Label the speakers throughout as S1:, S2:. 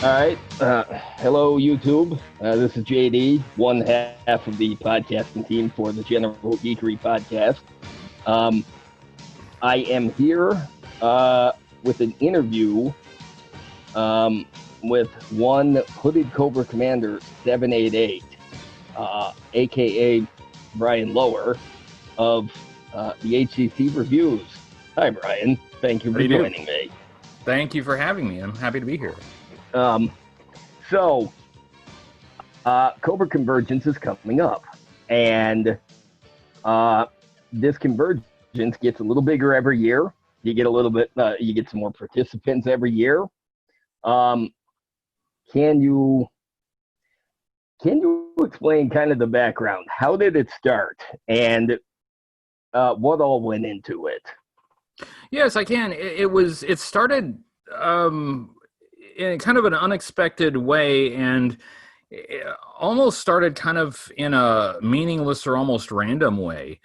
S1: All right. Hello, YouTube. This is JD, one half of the podcasting team for the General Geekery podcast. Um, I am here with an interview with one Hooded Cobra Commander 788, aka Bryan Lower of the HCC Reviews. Hi, Bryan. Thank you
S2: How
S1: for
S2: do you do?
S1: joining me.
S2: Thank you for having me. I'm happy to be here.
S1: Um, so, Cobra Convergence is coming up, and this convergence gets a little bigger every year. You get a little bit, you get some more participants every year. Um, can you explain kind of the background? How did it start, and what all went into it?
S2: Yes, I can. It started in kind of an unexpected way, and it almost started kind of in a meaningless or almost random way.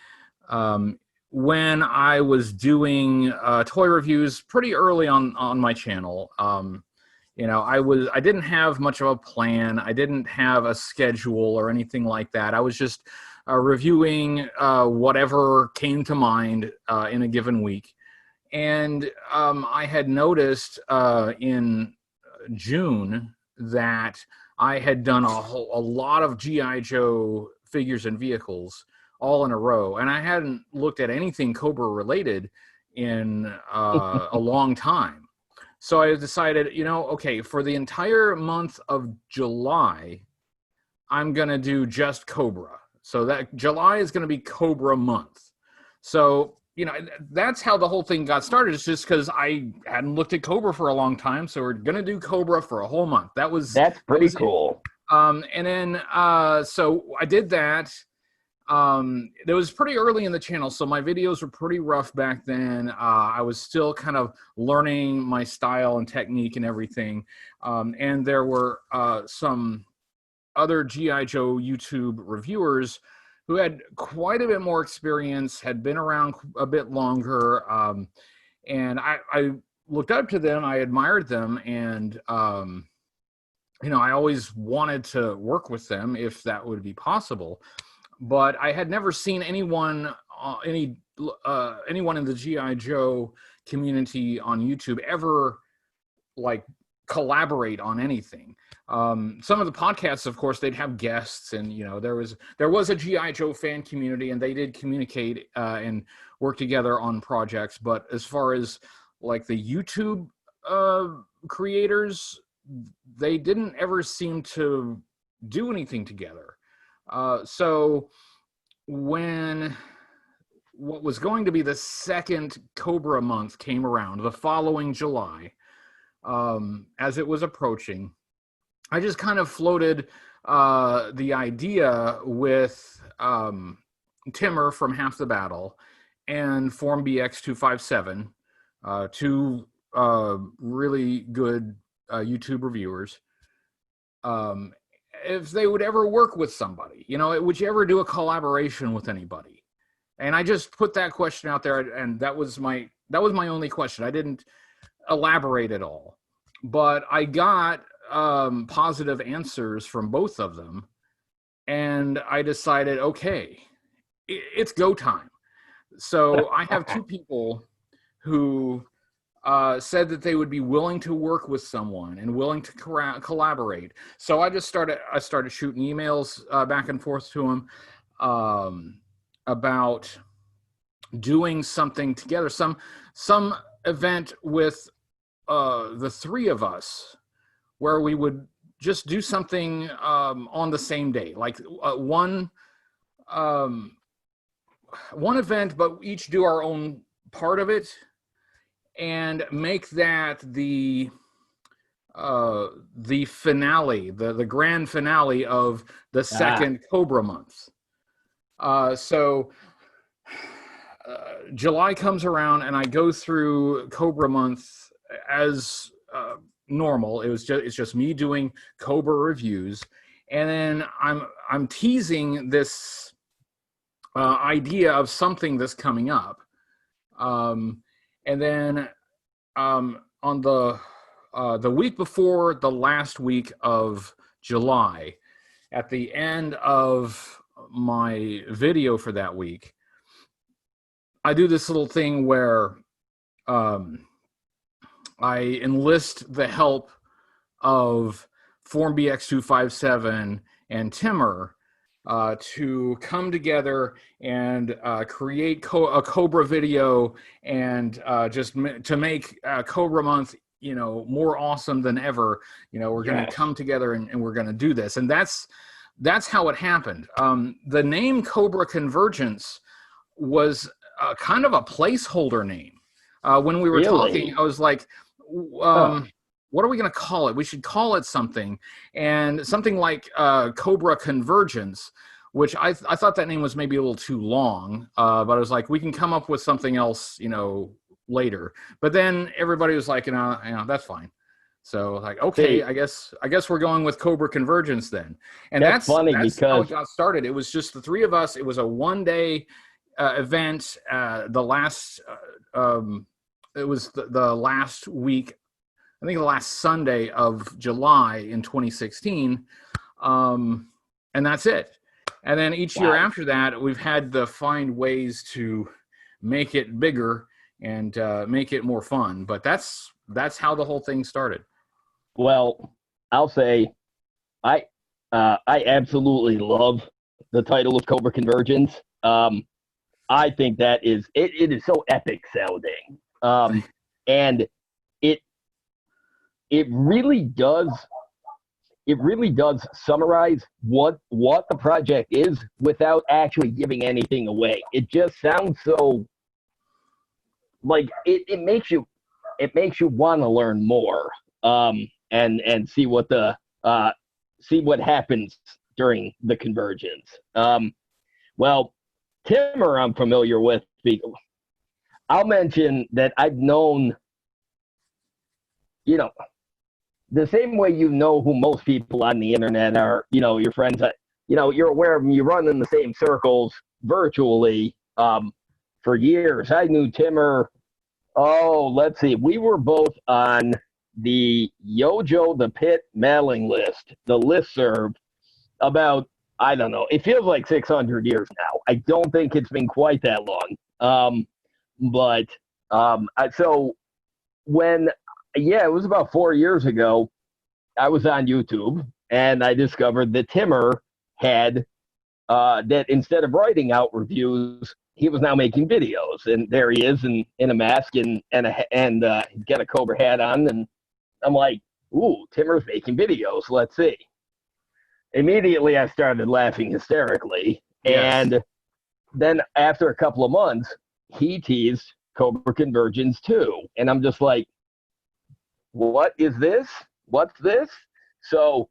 S2: Um, when I was doing toy reviews pretty early on my channel, I didn't have much of a plan. I didn't have a schedule or anything like that. I was just reviewing whatever came to mind in a given week. And I had noticed in June that I had done a lot of G.I. Joe figures and vehicles all in a row. And I hadn't looked at anything Cobra related in a long time. So I decided, okay, for the entire month of July, I'm going to do just Cobra. So that July is going to be Cobra month. So, that's how the whole thing got started. It's just because I hadn't looked at Cobra for a long time. So we're going to do Cobra for a whole month.
S1: That's pretty cool.
S2: And then, so I did that. It was pretty early in the channel, so my videos were pretty rough back then. I was still kind of learning my style and technique and everything. And there were some other G.I. Joe YouTube reviewers who had quite a bit more experience, had been around a bit longer. And I looked up to them, I admired them, and I always wanted to work with them if that would be possible. But I had never seen anyone in the G.I. Joe community on YouTube ever like collaborate on anything. Some of the podcasts, of course, they'd have guests, and there was a G.I. Joe fan community, and they did communicate and work together on projects. But as far as like the YouTube creators, they didn't ever seem to do anything together. So when what was going to be the second Cobra month came around, the following July, as it was approaching, I just kind of floated the idea with Timmer from Half the Battle and Form BX257, two really good YouTube reviewers. If they would ever work with somebody, would you ever do a collaboration with anybody? And I just put that question out there, and that was my only question. I didn't elaborate at all, but I got positive answers from both of them, and I decided, okay, it's go time. So I have two people who said that they would be willing to work with someone and willing to collaborate. So I started shooting emails back and forth to them about doing something together, some event with the three of us, where we would just do something on the same day, like one event, but each do our own part of it, and make that the finale, the grand finale of the second Cobra month. So July comes around, and I go through Cobra month as normal. It's just me doing Cobra reviews, and then I'm teasing this idea of something that's coming up. And then on the the week before the last week of July, at the end of my video for that week, I do this little thing where I enlist the help of Form BX257 and Timmer to come together and create a Cobra video, and just to make Cobra Month, more awesome than ever. We're going to come together and we're going to do this, and that's how it happened. The name Cobra Convergence was kind of a placeholder name. When we were talking, I was like, what are we going to call it? We should call it something, and something like Cobra Convergence, which I thought that name was maybe a little too long, but I was like, we can come up with something else, later. But then everybody was like, that's fine. So like, okay, I guess we're going with Cobra Convergence then. And that's funny, that's how it got started. It was just the three of us. It was a one-day event. It was the last week, I think the last Sunday of July in 2016, and that's it. And then each year after that, we've had to find ways to make it bigger and make it more fun. But that's how the whole thing started. Well,
S1: I'll say I absolutely love the title of Cobra Convergence. I think that it is so epic sounding, and it really does summarize what the project is without actually giving anything away. It just sounds so like it makes you want to learn more, and see what happens during the convergence. Well, Timmer I'm familiar with. I'll mention that I've known, the same way who most people on the internet are, your friends that, you're aware of them, you run in the same circles virtually for years. I knew Timmer, let's see, we were both on the Yojo the Pit mailing list, the listserv, about, I don't know, it feels like 600 years now. I don't think it's been quite that long. So when, it was about 4 years ago, I was on YouTube and I discovered that Timmer had, that instead of writing out reviews, he was now making videos. And there he is in a mask and got a Cobra hat on. And I'm like, ooh, Timmer's making videos. Let's see. Immediately I started laughing hysterically. Yes. And then after a couple of months, he teased Cobra Convergence 2. And I'm just like, what is this? What's this? So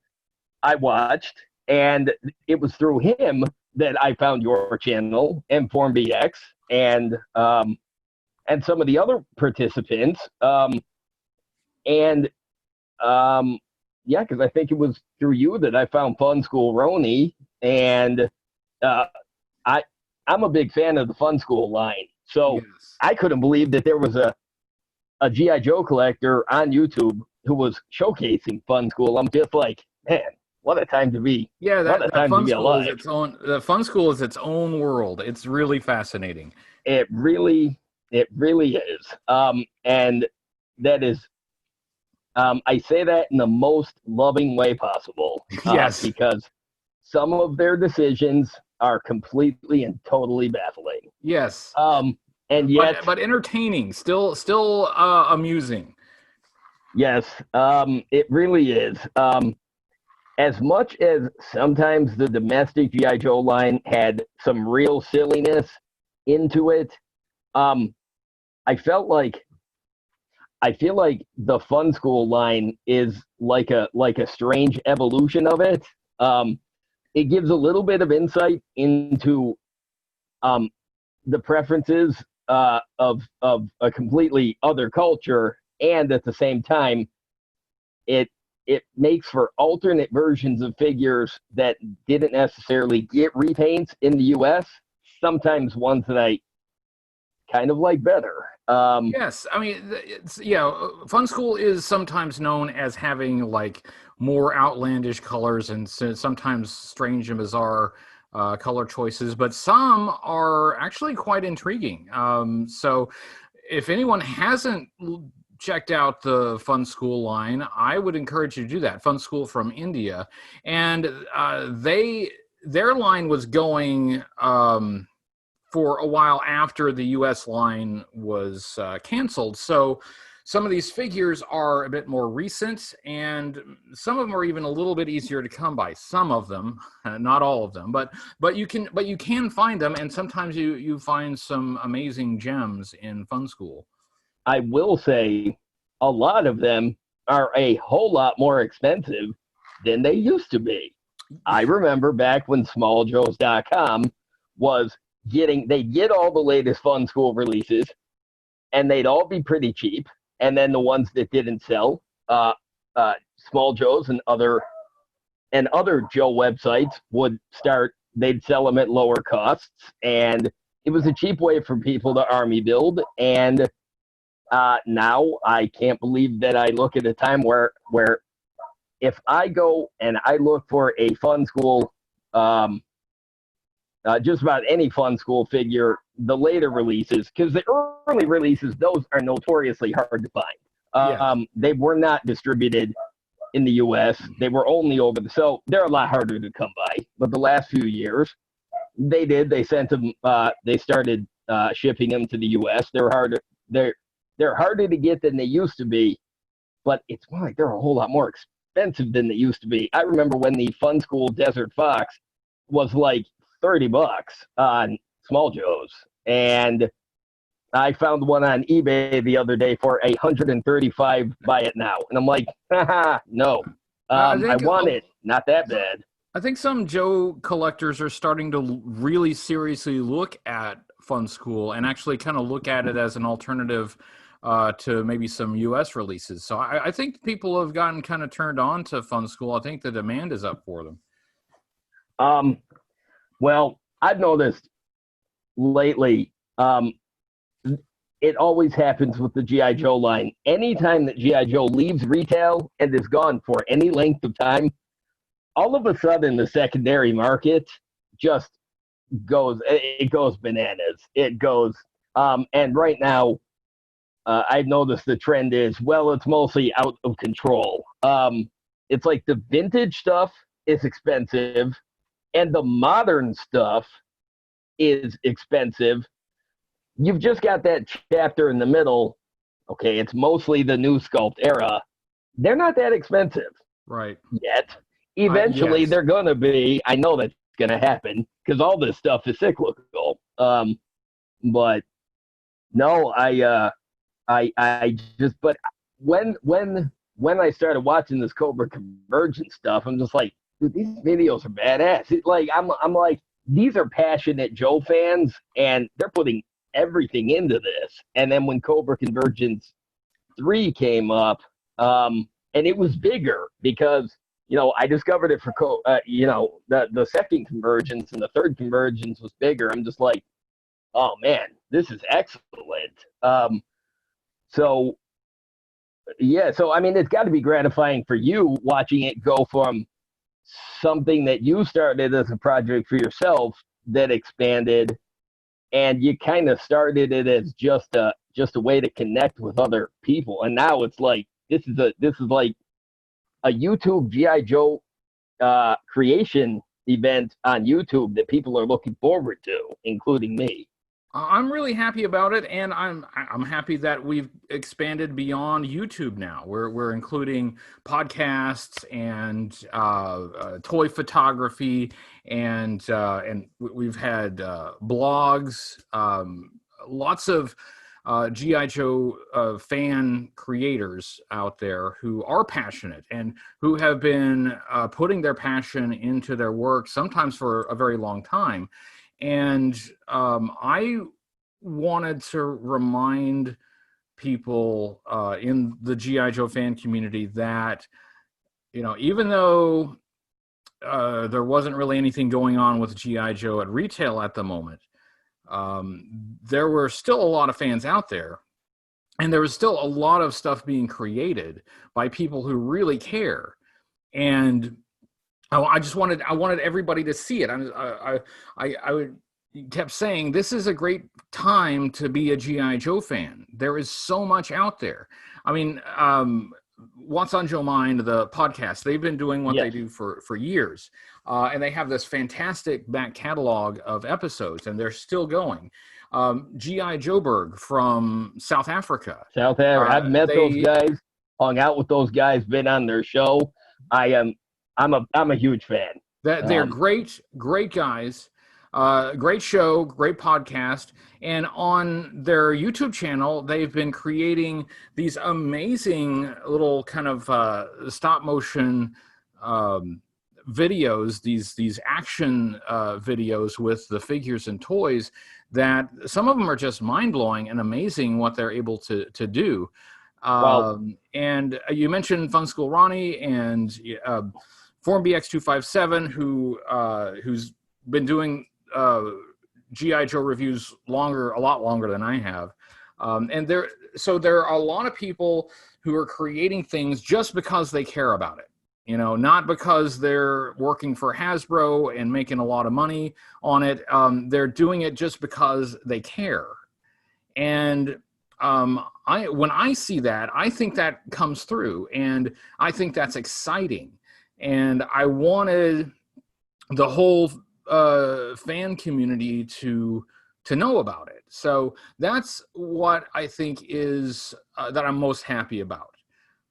S1: I watched, and it was through him that I found your channel and Form BX and some of the other participants. Because I think it was through you that I found Fun School Roni, and I'm a big fan of the Fun School line. So yes. I couldn't believe that there was a G.I. Joe collector on YouTube who was showcasing Fun School. I'm just like, man, what a time to be.
S2: Yeah, that Fun School is its own. The Fun School is its own world. It's really fascinating.
S1: It really is. And that is, I say that in the most loving way possible.
S2: Yes.
S1: Because some of their decisions are completely and totally baffling.
S2: Yes.
S1: And yet,
S2: but entertaining, still amusing.
S1: Yes, it really is. As much as sometimes the domestic G.I. Joe line had some real silliness into it, I feel like the Fun School line is like a strange evolution of it. It gives a little bit of insight into the preferences of a completely other culture, and at the same time, it makes for alternate versions of figures that didn't necessarily get repaints in the U.S. Sometimes ones that I kind of like better.
S2: Yes, I mean, Fun School is sometimes known as having like more outlandish colors and sometimes strange and bizarre color choices, but some are actually quite intriguing. So if anyone hasn't checked out the Fun School line, I would encourage you to do that. Fun School from India, and their line was going for a while after the U.S. line was canceled. So some of these figures are a bit more recent, and some of them are even a little bit easier to come by. Some of them, not all of them, but you can find them, and sometimes you find some amazing gems in Fun School.
S1: I will say a lot of them are a whole lot more expensive than they used to be. I remember back when smalljoes.com was they'd get all the latest Fun School releases, and they'd all be pretty cheap. And then the ones that didn't sell, Small Joe's and other Joe websites they'd sell them at lower costs, and it was a cheap way for people to army build. And now I can't believe that I look at a time where if I go and I look for a Fun School, just about any Fun School figure, the later releases, because the early releases, those are notoriously hard to find. They were not distributed in the U.S. They were only so they're a lot harder to come by. But the last few years, they sent them, they started shipping them to the U.S. They're harder to get than they used to be, but it's more like they're a whole lot more expensive than they used to be. I remember when the Fun School Desert Fox was like $30 on Small Joe's, and I found one on eBay the other day for $135. Buy it now, and I'm like, haha, no. I want it. Not that bad.
S2: I think some Joe collectors are starting to really seriously look at Fun School and actually kind of look at it as an alternative to maybe some U.S. releases. So I think people have gotten kind of turned on to Fun School. I think the demand is up for them.
S1: Well, I've noticed lately, it always happens with the G.I. Joe line. Anytime that G.I. Joe leaves retail and is gone for any length of time, all of a sudden the secondary market just goes bananas. It goes, and right now, I've noticed the trend is, well, it's mostly out of control. It's like the vintage stuff is expensive, and the modern stuff is expensive. You've just got that chapter in the middle. Okay, it's mostly the new sculpt era. They're not that expensive.
S2: Right.
S1: Yet. Eventually, they're going to be. I know that's going to happen because all this stuff is cyclical. But no, I just, but when I started watching this Cobra Convergence stuff, I'm just like, dude, these videos are badass. I'm like, these are passionate Joe fans, and they're putting everything into this. And then when Cobra Convergence 3 came up, and it was bigger because, I discovered it for, the second Convergence, and the third Convergence was bigger. I'm just like, oh man, this is excellent. So I mean, it's got to be gratifying for you watching it go from something that you started as a project for yourself that expanded, and you kind of started it as just a way to connect with other people, and now it's like this is like a YouTube G.I. Joe creation event on YouTube that people are looking forward to, including me.
S2: I'm really happy about it, and I'm happy that we've expanded beyond YouTube now. We're including podcasts and toy photography, and we've had blogs, lots of G.I. Joe fan creators out there who are passionate and who have been putting their passion into their work, sometimes for a very long time. And I wanted to remind people in the G.I. Joe fan community that, even though there wasn't really anything going on with G.I. Joe at retail at the moment, there were still a lot of fans out there and there was still a lot of stuff being created by people who really care. And I wanted everybody to see it. I kept saying, this is a great time to be a G.I. Joe fan. There is so much out there. I mean, What's on Joe Mind, the podcast, they've been doing what they do for years. And they have this fantastic back catalog of episodes, and they're still going. G.I. Joburg from South Africa.
S1: I've met those guys, hung out with those guys, been on their show. I'm a huge fan.
S2: They're great guys. Great show, great podcast. And on their YouTube channel, they've been creating these amazing little kind of stop motion videos, these action videos with the figures and toys that some of them are just mind-blowing and amazing what they're able to do. And you mentioned Fun School Ronnie and Form BX257, who's been doing G.I. Joe reviews a lot longer than I have. And there are a lot of people who are creating things just because they care about it. You know, not because they're working for Hasbro and making a lot of money on it. They're doing it just because they care. And when I see that, I think that comes through, and I think that's exciting. And I wanted the whole fan community to know about it. So that's what I think is that I'm most happy about.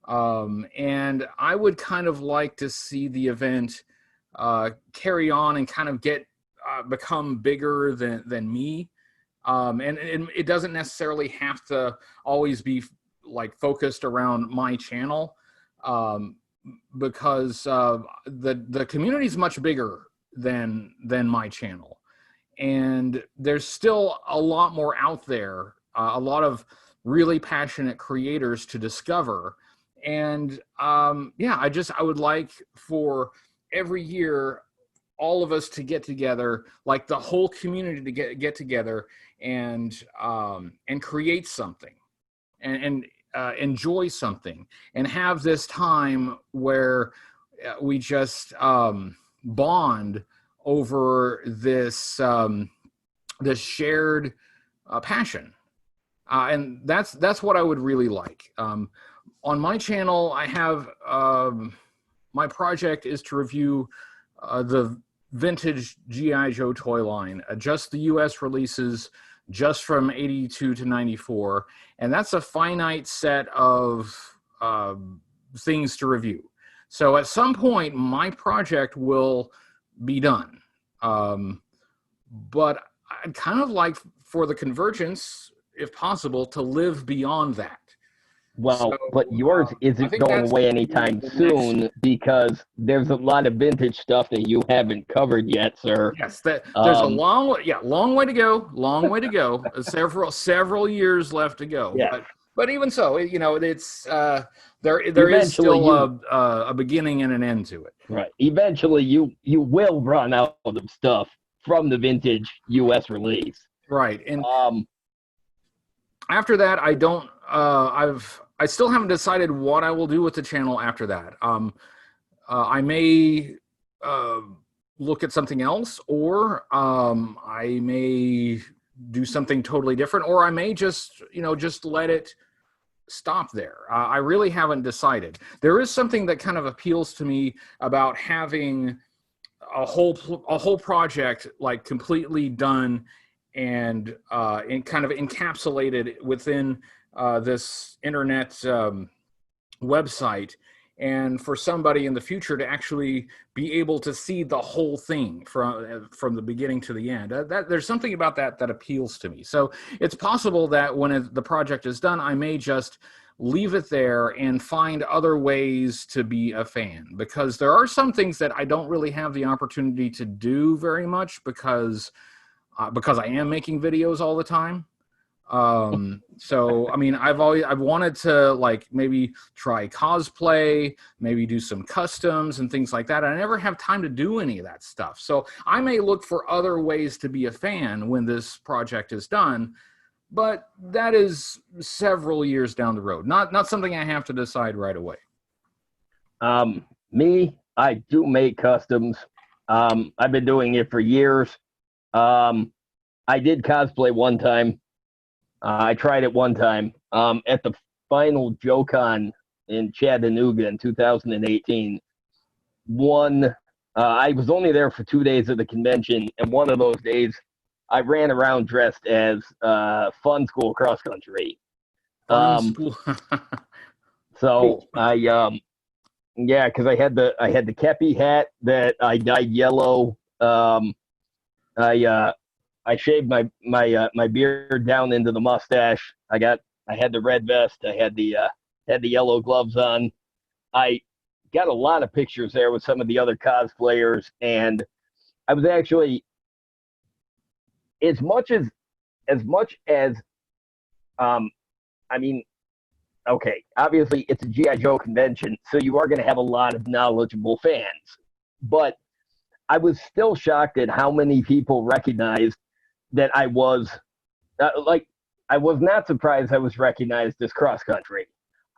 S2: And I would kind of like to see the event carry on and kind of become bigger than me. And it doesn't necessarily have to always be like focused around my channel, because the community is much bigger than my channel, and there's still a lot more out there, a lot of really passionate creators to discover. And I would like for every year all of us to get together, like the whole community to get together and create something and enjoy something and have this time where we just bond over this this shared passion, and that's what I would really like. On my channel, I have my project is to review the vintage G.I. Joe toy line, just the U.S. releases, just from 82 to 94, and that's a finite set of things to review. So at some point, my project will be done. But I'd kind of like for the Convergence, if possible, to live beyond that.
S1: Well, but yours isn't going away anytime soon, because there's a lot of vintage stuff that you haven't covered yet, sir.
S2: Yes, there's a long way to go. Long way to go. several years left to go.
S1: Yeah.
S2: But even so, you know, it's there is still a beginning and an end to it.
S1: Right. Eventually, you will run out of stuff from the vintage U.S. release.
S2: Right. And after that, I don't. I still haven't decided what I will do with the channel after that. I may look at something else, or I may do something totally different, or I may just let it stop there. I really haven't decided. There is something that kind of appeals to me about having a whole project like completely done and kind of encapsulated within this internet website, and for somebody in the future to actually be able to see the whole thing from the beginning to the end. There's something about that appeals to me. So it's possible that when the project is done, I may just leave it there and find other ways to be a fan, because there are some things that I don't really have the opportunity to do very much because I am making videos all the time. So, I mean, I've wanted to like maybe try cosplay, maybe do some customs and things like that. I never have time to do any of that stuff. So I may look for other ways to be a fan when this project is done, but that is several years down the road. Not something I have to decide right away.
S1: Me, I do make customs. I've been doing it for years. I did cosplay one time. I tried it one time at the final JoeCon in Chattanooga in 2018. I was only there for 2 days of the convention, and one of those days, I ran around dressed as Fun School Cross Country.
S2: School.
S1: So yeah, because I had the kepi hat that I dyed yellow. I shaved my beard down into the mustache. I had the red vest. I had the yellow gloves on. I got a lot of pictures there with some of the other cosplayers, and I was actually as much as I mean, okay, obviously it's a G.I. Joe convention, so you are going to have a lot of knowledgeable fans, but I was still shocked at how many people recognized that I was I was not surprised I was recognized as cross country.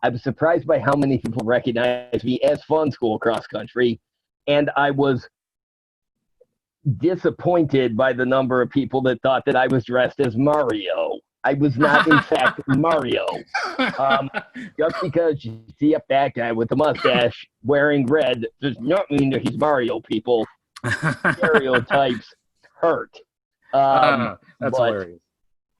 S1: I was surprised by how many people recognized me as Fun School Cross Country, and I was disappointed by the number of people that thought that I was dressed as Mario. I was not, in fact, Mario. Just because you see a fat guy with a mustache wearing red does not mean that he's Mario, people. Stereotypes hurt.
S2: That's hilarious.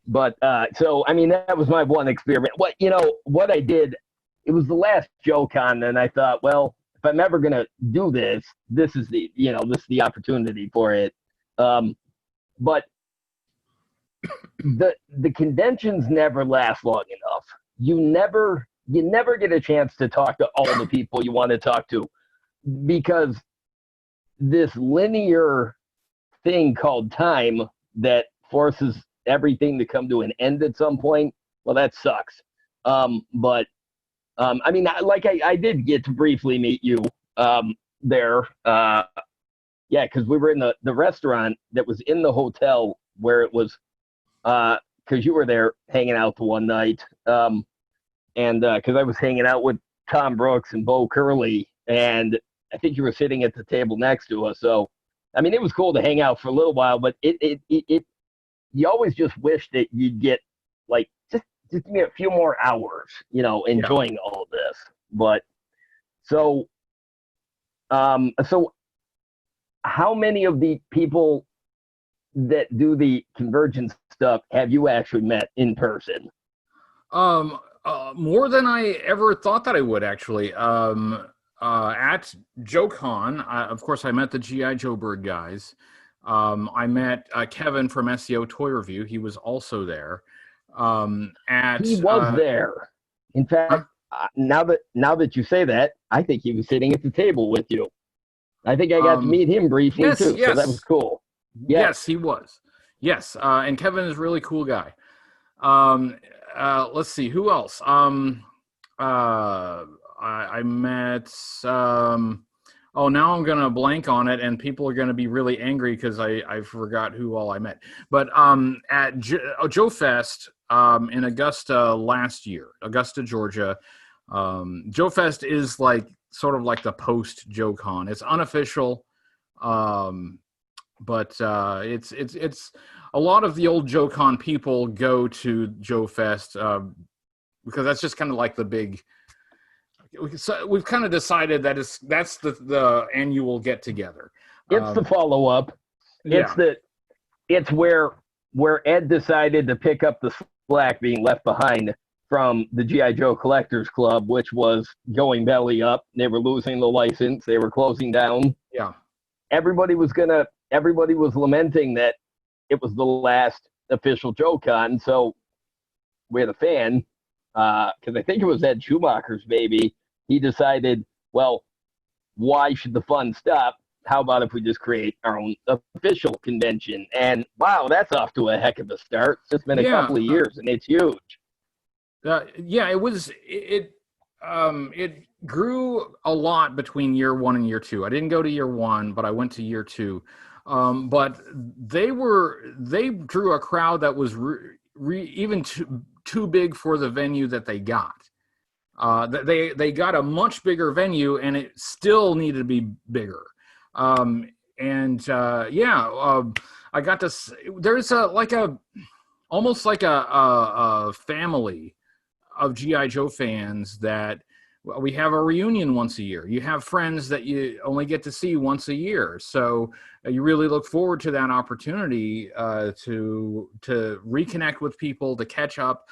S1: But so I mean, that was my one experiment. What I did, it was the last JoeCon, and I thought, well, if I'm ever gonna do this, this is the opportunity for it. But the conventions never last long enough. You never get a chance to talk to all the people you want to talk to, because this linear thing called time that forces everything to come to an end at some point, well, that sucks. But I mean, I did get to briefly meet you there. Yeah, because we were in the restaurant that was in the hotel where it was, because you were there hanging out the one night. And because I was hanging out with Tom Brooks and Bo Curley, and I think you were sitting at the table next to us. So, I mean, it was cool to hang out for a little while, but you always just wish that you'd get just give me a few more hours, enjoying all of this. But so how many of the people that do the Convergence stuff have you actually met in person?
S2: More than I ever thought that I would, actually. At JoeCon, of course, I met the G.I. Joe Bird guys. I met Kevin from SEO Toy Review. He was also there.
S1: He was there. In fact, now that you say that, I think he was sitting at the table with you. I think I got to meet him briefly too, so that was cool.
S2: Yes, he was. Yes, and Kevin is a really cool guy. Let's see, who else? I met. Oh, now I'm gonna blank on it, and people are gonna be really angry because I forgot who all I met. But at Joe Fest in Augusta last year, Augusta, Georgia. Joe Fest is sort of like the post JoeCon. It's unofficial, but it's a lot of the old JoeCon people go to Joe Fest because that's just kind of like the big. So we've kind of decided that that's the annual get together.
S1: It's the follow up. It's where Ed decided to pick up the slack being left behind from the G.I. Joe Collectors Club, which was going belly up. They were losing the license. They were closing down.
S2: Yeah.
S1: Everybody was lamenting that it was the last official JoeCon. So we had a fan, because I think it was Ed Schumacher's baby. He decided, well, why should the fun stop? How about if we just create our own official convention? And wow, that's off to a heck of a start. It's just been a couple of years, and it's huge.
S2: It was. It grew a lot between year one and year two. I didn't go to year one, but I went to year two. But they drew a crowd that was even too big for the venue that they got. They got a much bigger venue, and it still needed to be bigger. I got to. There's almost like a family of GI Joe fans that we have a reunion once a year. You have friends that you only get to see once a year, so you really look forward to that opportunity to reconnect with people, to catch up.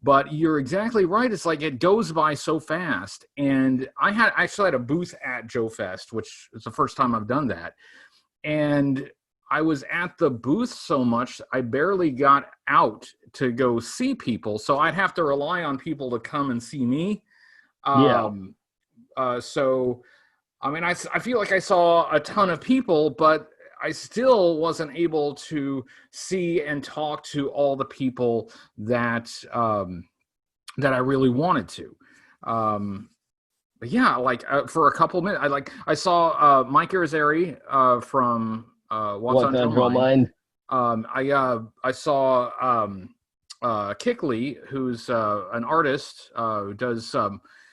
S2: But you're exactly right. It's like it goes by so fast. And I actually had a booth at Joe Fest, which is the first time I've done that. And I was at the booth so much, I barely got out to go see people. So I'd have to rely on people to come and see me. So, I mean, I feel like I saw a ton of people, but I still wasn't able to see and talk to all the people that that I really wanted to. But yeah, like for a couple minutes, I saw Mike Irizarry from What's on Joe Mind. I saw Kickley, who's an artist who does.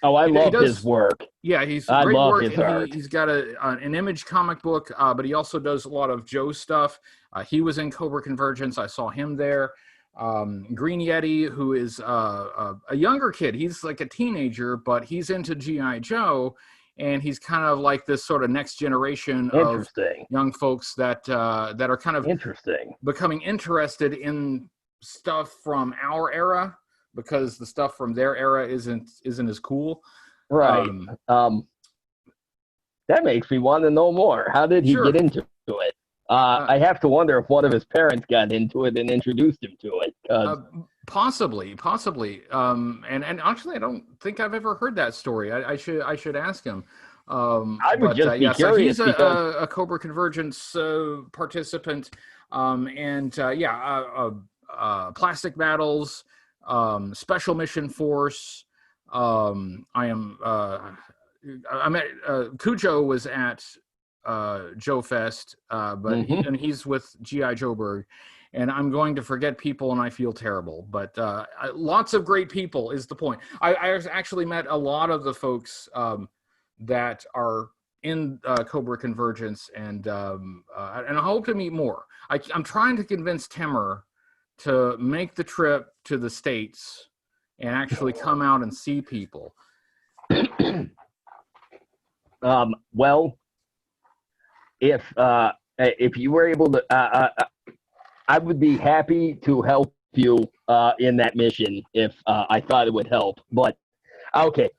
S1: I love his work.
S2: Yeah, he's
S1: I
S2: great
S1: love
S2: work.
S1: his art.
S2: He's got an Image comic book, but he also does a lot of Joe stuff. He was in Cobra Convergence. I saw him there. Green Yeti, who is a younger kid. He's like a teenager, but he's into GI Joe, and he's kind of like this sort of next generation of young folks that are kind of becoming interested in stuff from our era, because the stuff from their era isn't as cool.
S1: Right. That makes me want to know more. How did he get into it? I have to wonder if one of his parents got into it and introduced him to it.
S2: Possibly. And actually, I don't think I've ever heard that story. I should ask him.
S1: I would just be curious.
S2: So he's a Cobra Convergence participant. Plastic Battles, Special Mission Force. Cujo was at Joe Fest, but he's with G.I. Joeberg, and I'm going to forget people, and I feel terrible. But lots of great people is the point. I actually met a lot of the folks that are in Cobra Convergence, and I hope to meet more. I'm trying to convince Timmer to make the trip to the States and actually come out and see people.
S1: Well, if you were able to, I would be happy to help you in that mission if I thought it would help. But okay,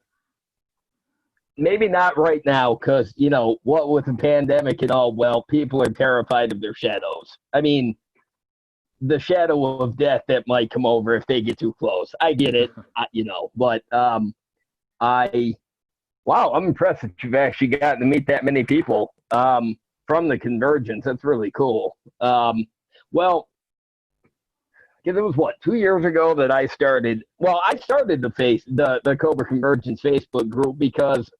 S1: maybe not right now, because what with the pandemic and all. Well, people are terrified of their shadows. I mean, the shadow of death that might come over if they get too close. I get it, but wow, I'm impressed that you've actually gotten to meet that many people from the Convergence. That's really cool. Well, because it was 2 years ago that I started. Well, I started the Cobra Convergence Facebook group because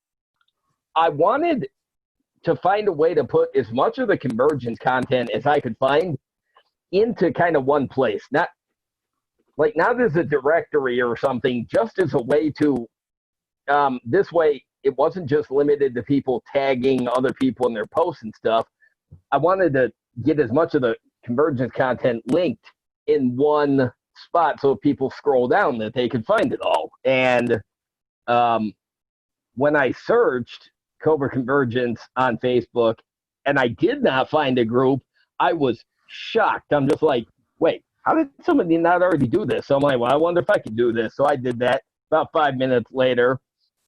S1: I wanted to find a way to put as much of the Convergence content as I could find into kind of one place. Not as a directory or something, just as a way to, this way it wasn't just limited to people tagging other people in their posts and stuff. I wanted to get as much of the Convergence content linked in one spot so if people scroll down that they could find it all. And when I searched Cobra Convergence on Facebook and I did not find a group, I was shocked. I'm just like, wait, how did somebody not already do this? So I'm like, well, I wonder if I could do this. So I did that. About 5 minutes later,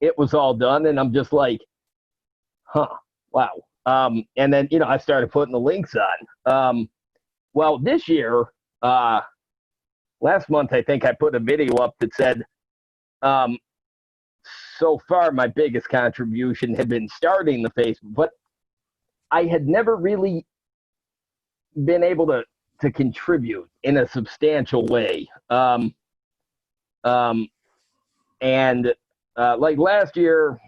S1: it was all done, and I'm just like, wow. And then, I started putting the links on. Well, this year, last month, I think I put a video up that said, so far, my biggest contribution had been starting the Facebook, but I had never really been able to contribute in a substantial way. Like last year,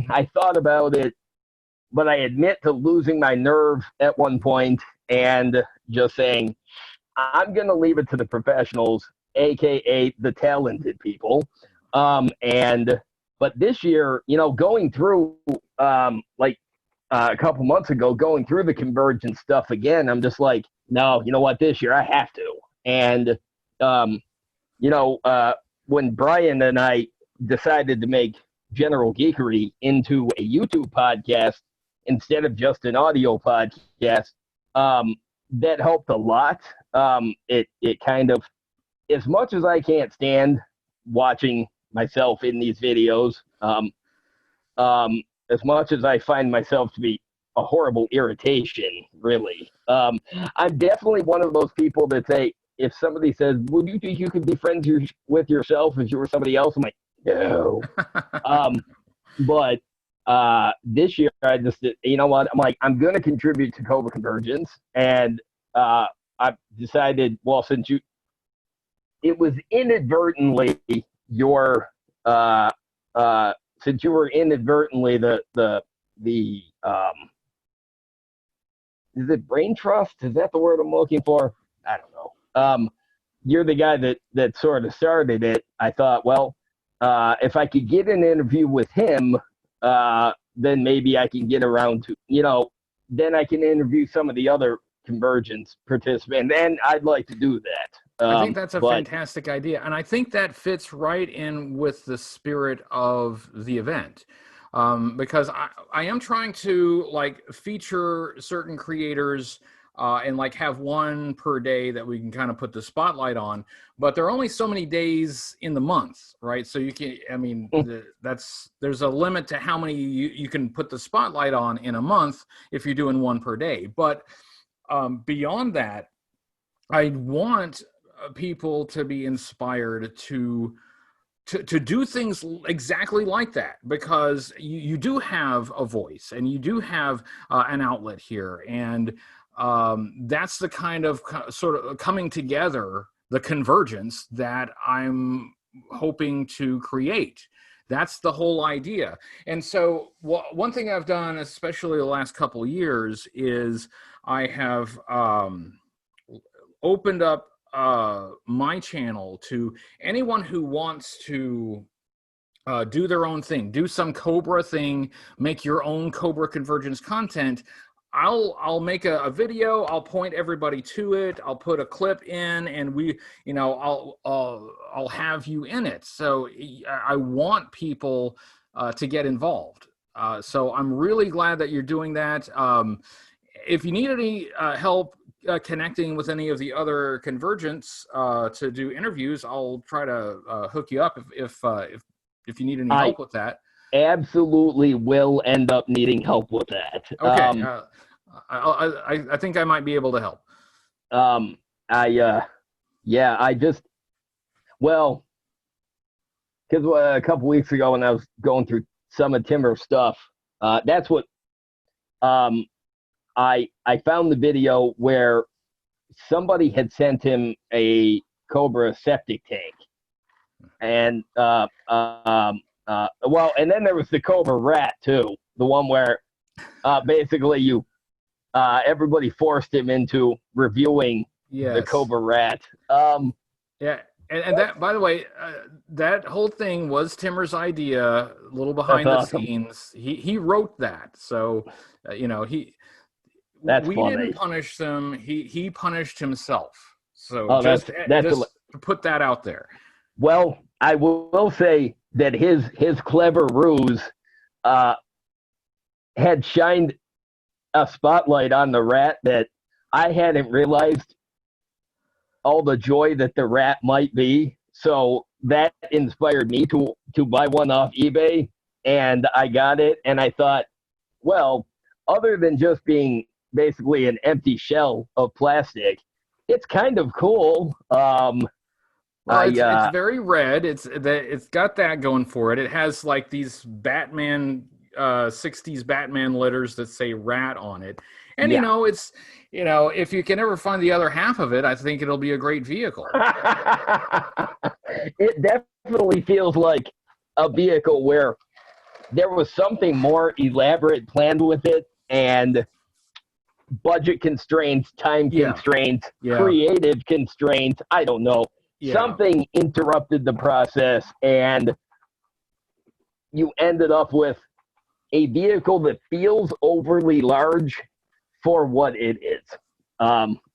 S1: I thought about it, but I admit to losing my nerve at one point and just saying, I'm going to leave it to the professionals aka the talented people. But this year, going through a couple months ago, going through the Convergence stuff again, I'm just like, no, you know what? This year I have to. And when Bryan and I decided to make General Geekery into a YouTube podcast instead of just an audio podcast, that helped a lot. It kind of, as much as I can't stand watching myself in these videos, as much as I find myself to be a horrible irritation, really, I'm definitely one of those people that say, if somebody says, would you think you could be friends with yourself if you were somebody else? I'm like, no. But this year, I just, you know what? I'm like, I'm going to contribute to Cobra Convergence. And I've decided, well, it was inadvertently since you were inadvertently the is it brain trust? Is that the word I'm looking for? I don't know. You're the guy that sort of started it. I thought, well, if I could get an interview with him, then maybe I can get around to, then I can interview some of the other Convergence participants, and I'd like to do that.
S2: I think that's a fantastic idea, and I think that fits right in with the spirit of the event, because I am trying to feature certain creators and have one per day that we can kind of put the spotlight on, but there are only so many days in the month, right? So you can, there's a limit to how many you can put the spotlight on in a month if you're doing one per day. But beyond that, I want people to be inspired to do things exactly like that, because you do have a voice and you do have an outlet here, and that's the kind of sort of coming together, the convergence that I'm hoping to create. That's the whole idea. And so one thing I've done, especially the last couple of years, is I have opened up my channel to anyone who wants to do their own thing, do some Cobra thing, make your own Cobra Convergence content. I'll make a video. I'll point everybody to it. I'll put a clip in, and I'll have you in it. So I want people to get involved. So I'm really glad that you're doing that. If you need any help connecting with any of the other Convergence to do interviews, I'll try to hook you up if you need any help with that.
S1: Absolutely will end up needing help with that.
S2: Okay. I think I might be able to help. Because a couple weeks ago when I was going through some of Timmer's stuff, that's what I found the video where somebody had sent him a Cobra septic tank, and and then there was the Cobra rat too, the one where basically everybody forced him into reviewing the Cobra rat. Yeah, and that, by the way, that whole thing was Timmer's idea, a little behind the scenes. He wrote that, so
S1: That's
S2: we
S1: funny.
S2: didn't punish them. He punished himself. So just to put that out there.
S1: Well, I will say that his clever ruse had shined a spotlight on the rat that I hadn't realized all the joy that the rat might be. So that inspired me to buy one off eBay, and I got it, and I thought, well, other than just being basically an empty shell of plastic, it's kind of cool.
S2: It's very red. It's got that going for it. It has these Batman 60s Batman letters that say rat on it. And if you can ever find the other half of it, I think it'll be a great vehicle.
S1: It definitely feels like a vehicle where there was something more elaborate planned with it, and budget constraints, time constraints, creative constraints. I don't know.
S2: Yeah.
S1: something interrupted the process, and you ended up with a vehicle that feels overly large for what it is.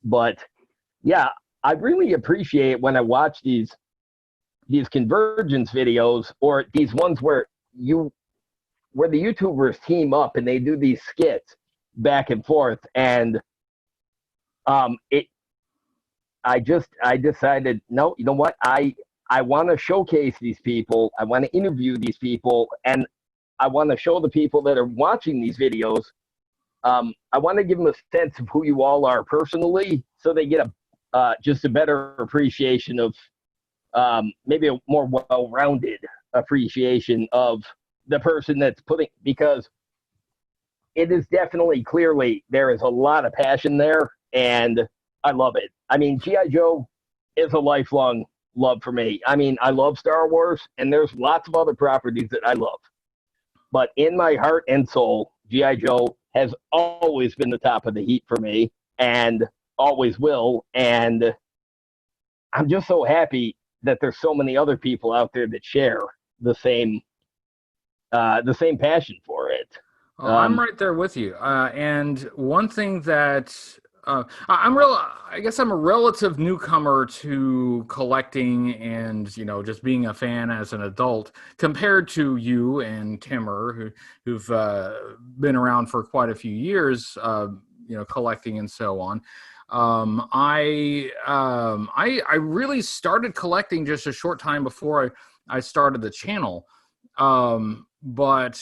S1: But yeah, I really appreciate when I watch these convergence videos, or these ones where the YouTubers team up and they do these skits back and forth, and it I decided, no, you know what, I want to showcase these people, I want to interview these people, and I want to show the people that are watching these videos, I want to give them a sense of who you all are personally, so they get just a better appreciation of, maybe a more well-rounded appreciation of the person that's putting, because it is definitely, clearly, there is a lot of passion there, and I love it. I mean, G.I. Joe is a lifelong love for me. I mean, I love Star Wars, and there's lots of other properties that I love. But in my heart and soul, G.I. Joe has always been the top of the heap for me, and always will. And I'm just so happy that there's so many other people out there that share the same passion for it.
S2: I'm right there with you. And one thing that I guess I'm a relative newcomer to collecting and, just being a fan as an adult compared to you and Timmer, who've been around for quite a few years, collecting and so on. I really started collecting just a short time before I started the channel. But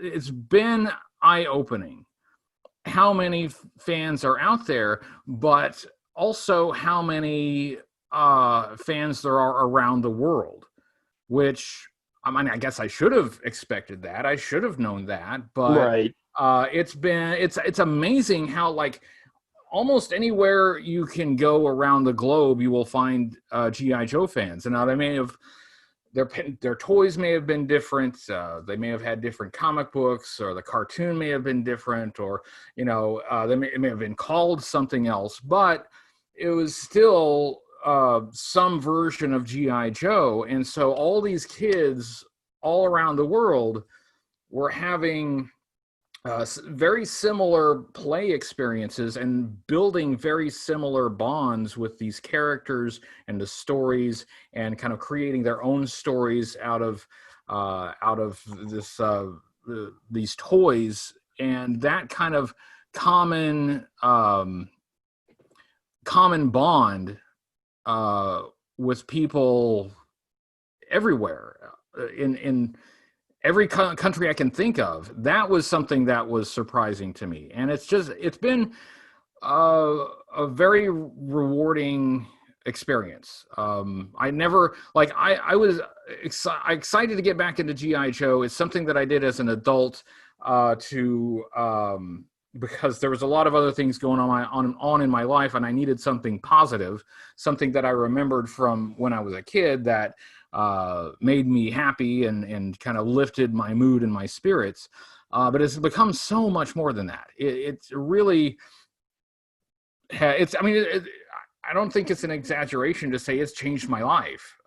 S2: it's been eye-opening how many fans are out there, but also how many fans there are around the world, which, I mean, I guess I should have expected that. I should have known that, but
S1: Right.
S2: It's amazing how, like, almost anywhere you can go around the globe, you will find G.I. Joe fans. And now they may have, their toys may have been different. They may have had different comic books, or the cartoon may have been different, or, it may have been called something else, but it was still some version of G.I. Joe. And so all these kids all around the world were having very similar play experiences and building very similar bonds with these characters and the stories, and kind of creating their own stories out of this these toys, and that kind of common bond with people everywhere in every country I can think of. That was something that was surprising to me. And it's been a very rewarding experience. I was excited to get back into G.I. Joe. It's something that I did as an adult because there was a lot of other things going on in my life, and I needed something positive, something that I remembered from when I was a kid that made me happy and kind of lifted my mood and my spirits. But it's become so much more than that. It's really, I don't think it's an exaggeration to say it's changed my life.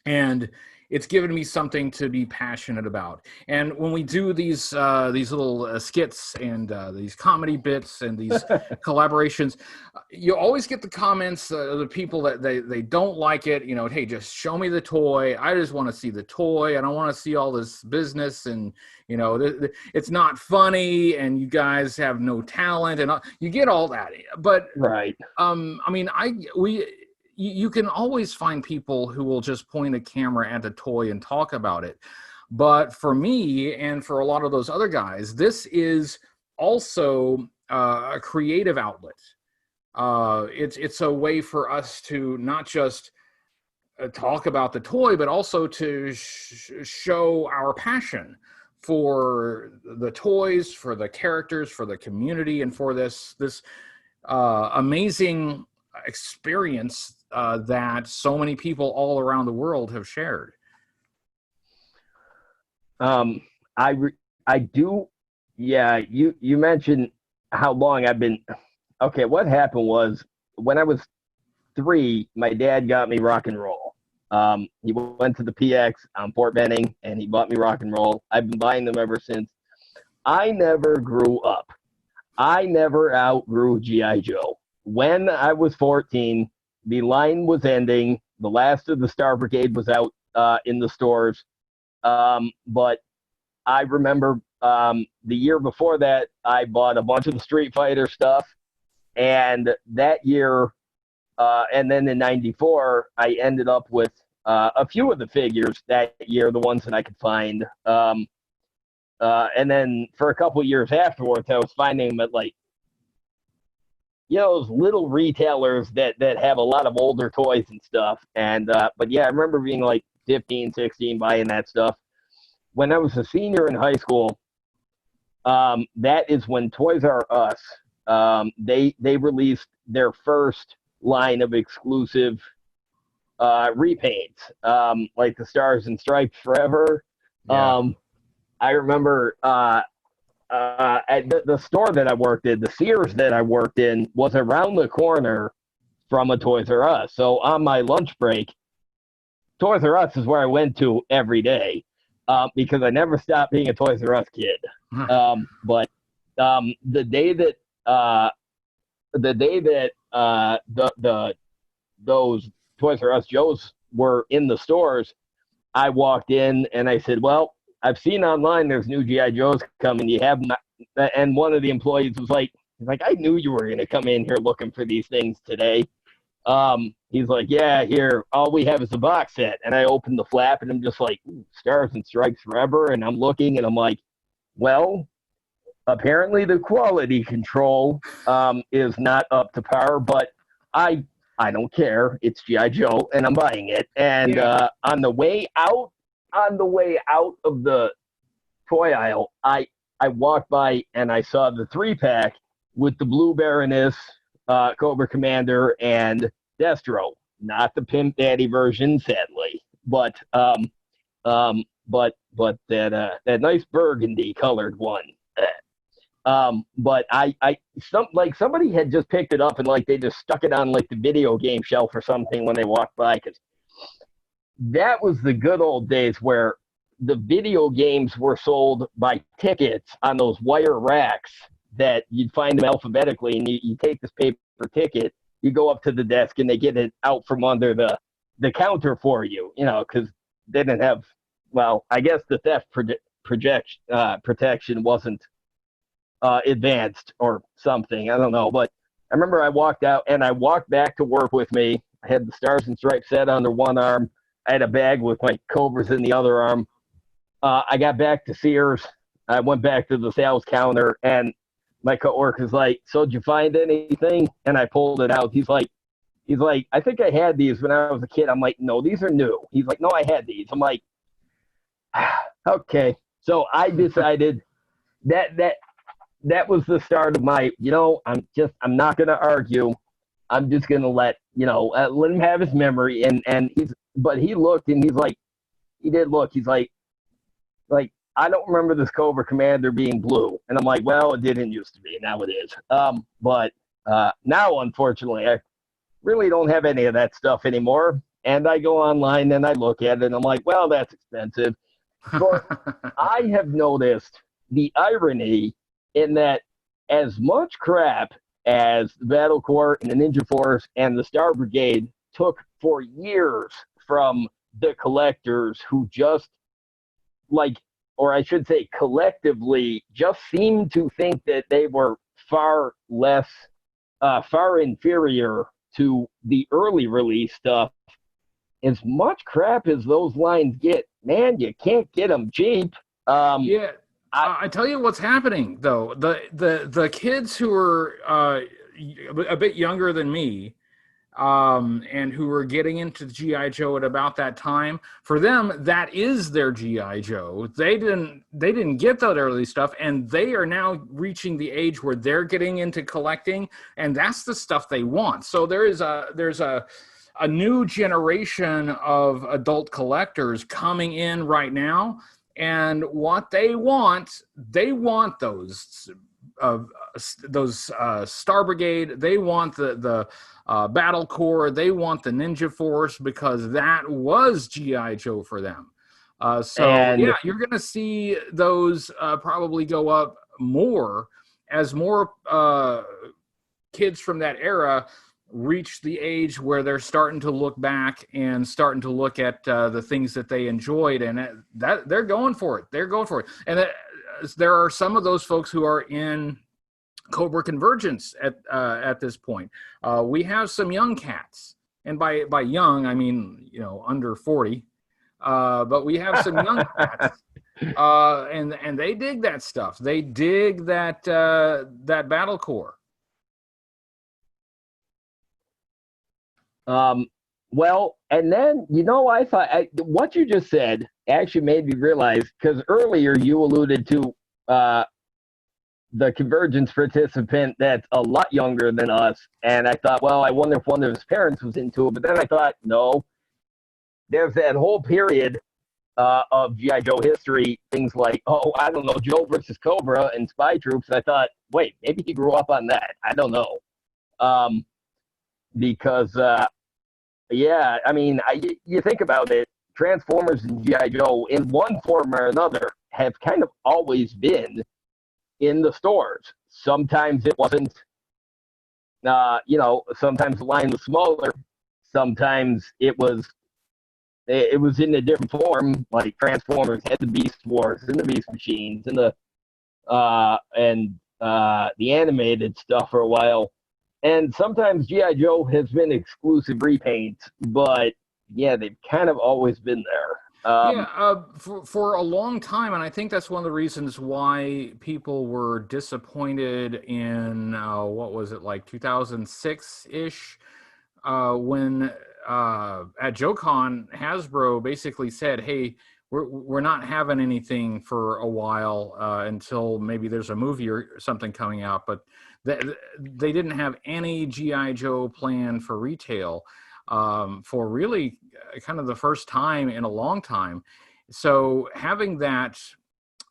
S2: And it's given me something to be passionate about. And when we do these little skits and these comedy bits and these collaborations, you always get the comments, the people that they don't like it. Hey, just show me the toy. I just want to see the toy. I don't want to see all this business, and it's not funny, and you guys have no talent, and you get all that. But
S1: right.
S2: You can always find people who will just point a camera at the toy and talk about it. But for me, and for a lot of those other guys, this is also a creative outlet. It's a way for us to not just talk about the toy, but also to show our passion for the toys, for the characters, for the community, and for this amazing experience that so many people all around the world have shared.
S1: I do. Yeah. You mentioned how long I've been. Okay. What happened was when I was 3, my dad got me rock and roll. He went to the PX on Fort Benning, and he bought me rock and roll. I've been buying them ever since. I never grew up. I never outgrew G.I. Joe. When I was 14, the line was ending. The last of the Star Brigade was out in the stores. But I remember the year before that, I bought a bunch of the Street Fighter stuff. And that year, and then in 94, I ended up with a few of the figures that year, the ones that I could find. And then for a couple of years afterwards, I was finding them at like, those little retailers that have a lot of older toys and stuff. And, but yeah, I remember being like 15, 16, buying that stuff. When I was a senior in high school, that is when Toys R Us, they released their first line of exclusive repaints, like the Stars and Stripes Forever.
S2: Yeah.
S1: I remember at the store that I worked in, the Sears that I worked in, was around the corner from a Toys R Us. So on my lunch break, Toys R Us is where I went to every day, because I never stopped being a Toys R Us kid. But the day that those Toys R Us Joes were in the stores, I walked in and I said, "Well, I've seen online there's new G.I. Joes coming. You have them?" And one of the employees was like, "I knew you were going to come in here looking for these things today." He's like, "Yeah, here, all we have is a box set." And I opened the flap and I'm just like, Stars and Stripes Forever. And I'm looking and I'm like, well, apparently the quality control is not up to par, but I don't care. It's G.I. Joe and I'm buying it. And on the way out of the toy aisle, I walked by and I saw the 3-pack with the Blue Baroness, Cobra Commander, and Destro. Not the Pimp Daddy version, sadly, but that nice burgundy colored one. But somebody had just picked it up and like they just stuck it on like the video game shelf or something when they walked by, because that was the good old days where the video games were sold by tickets on those wire racks that you'd find them alphabetically, and you take this paper ticket, you go up to the desk and they get it out from under the counter for you, because they didn't have, well, I guess the theft protection wasn't advanced or something. I don't know. But I remember I walked out and I walked back to work with me. I had the Stars and Stripes set under one arm. I had a bag with my Cobras in the other arm. I got back to Sears. I went back to the sales counter and my coworker's like, "So did you find anything?" And I pulled it out. He's like, "I think I had these when I was a kid." I'm like, "No, these are new." He's like, "No, I had these." I'm like, okay. So I decided that was the start of my, I'm not going to argue. I'm just going to let him have his memory. And he looked and he did look. He's like, "I don't remember this Cobra Commander being blue." And I'm like, "Well, it didn't used to be. Now it is." But now, unfortunately, I really don't have any of that stuff anymore. And I go online and I look at it and I'm like, well, that's expensive. But I have noticed the irony in that as much crap as the Battle Corps and the Ninja Force and the Star Brigade took for years from the collectors who just or I should say collectively, just seemed to think that they were far inferior to the early release stuff. As much crap as those lines get, man, you can't get them cheap.
S2: Yeah, I tell you what's happening though. The kids who are a bit younger than me, and who were getting into G.I. Joe at about that time, for them that is their G.I. Joe. They didn't get that early stuff, and they are now reaching the age where they're getting into collecting, and that's the stuff they want. So there's a new generation of adult collectors coming in right now, and what they want those those Star Brigade. They want the Battle Corps. They want the Ninja Force, because that was GI Joe for them. So yeah, you're going to see those probably go up more as more kids from that era reach the age where they're starting to look back and starting to look at the things that they enjoyed, and that they're going for it. They're going for it. And there are some of those folks who are in Cobra Convergence at this point. We have some young cats, and by young I mean under 40. But we have some young cats, and they dig that stuff. They dig that Battle Corps.
S1: Well, and then I thought what you just said actually made me realize, because earlier you alluded to the Convergence participant that's a lot younger than us, and I thought, well, I wonder if one of his parents was into it. But then I thought, no. There's that whole period of G.I. Joe history, things like, Joe versus Cobra and Spy Troops. I thought, wait, maybe he grew up on that. I don't know. Because, I mean, you think about it, Transformers and G.I. Joe, in one form or another, have kind of always been in the stores. Sometimes it wasn't, sometimes the line was smaller. Sometimes it was in a different form, like Transformers had the Beast Wars and the Beast Machines and the animated stuff for a while. And sometimes G.I. Joe has been exclusive repaints, but yeah, they've kind of always been there.
S2: For a long time, and I think that's one of the reasons why people were disappointed in what was it, like 2006-ish, when at JoeCon, Hasbro basically said, hey, we're not having anything for a while until maybe there's a movie or something coming out. But they didn't have any G.I. Joe plan for retail for really kind of the first time in a long time. So having that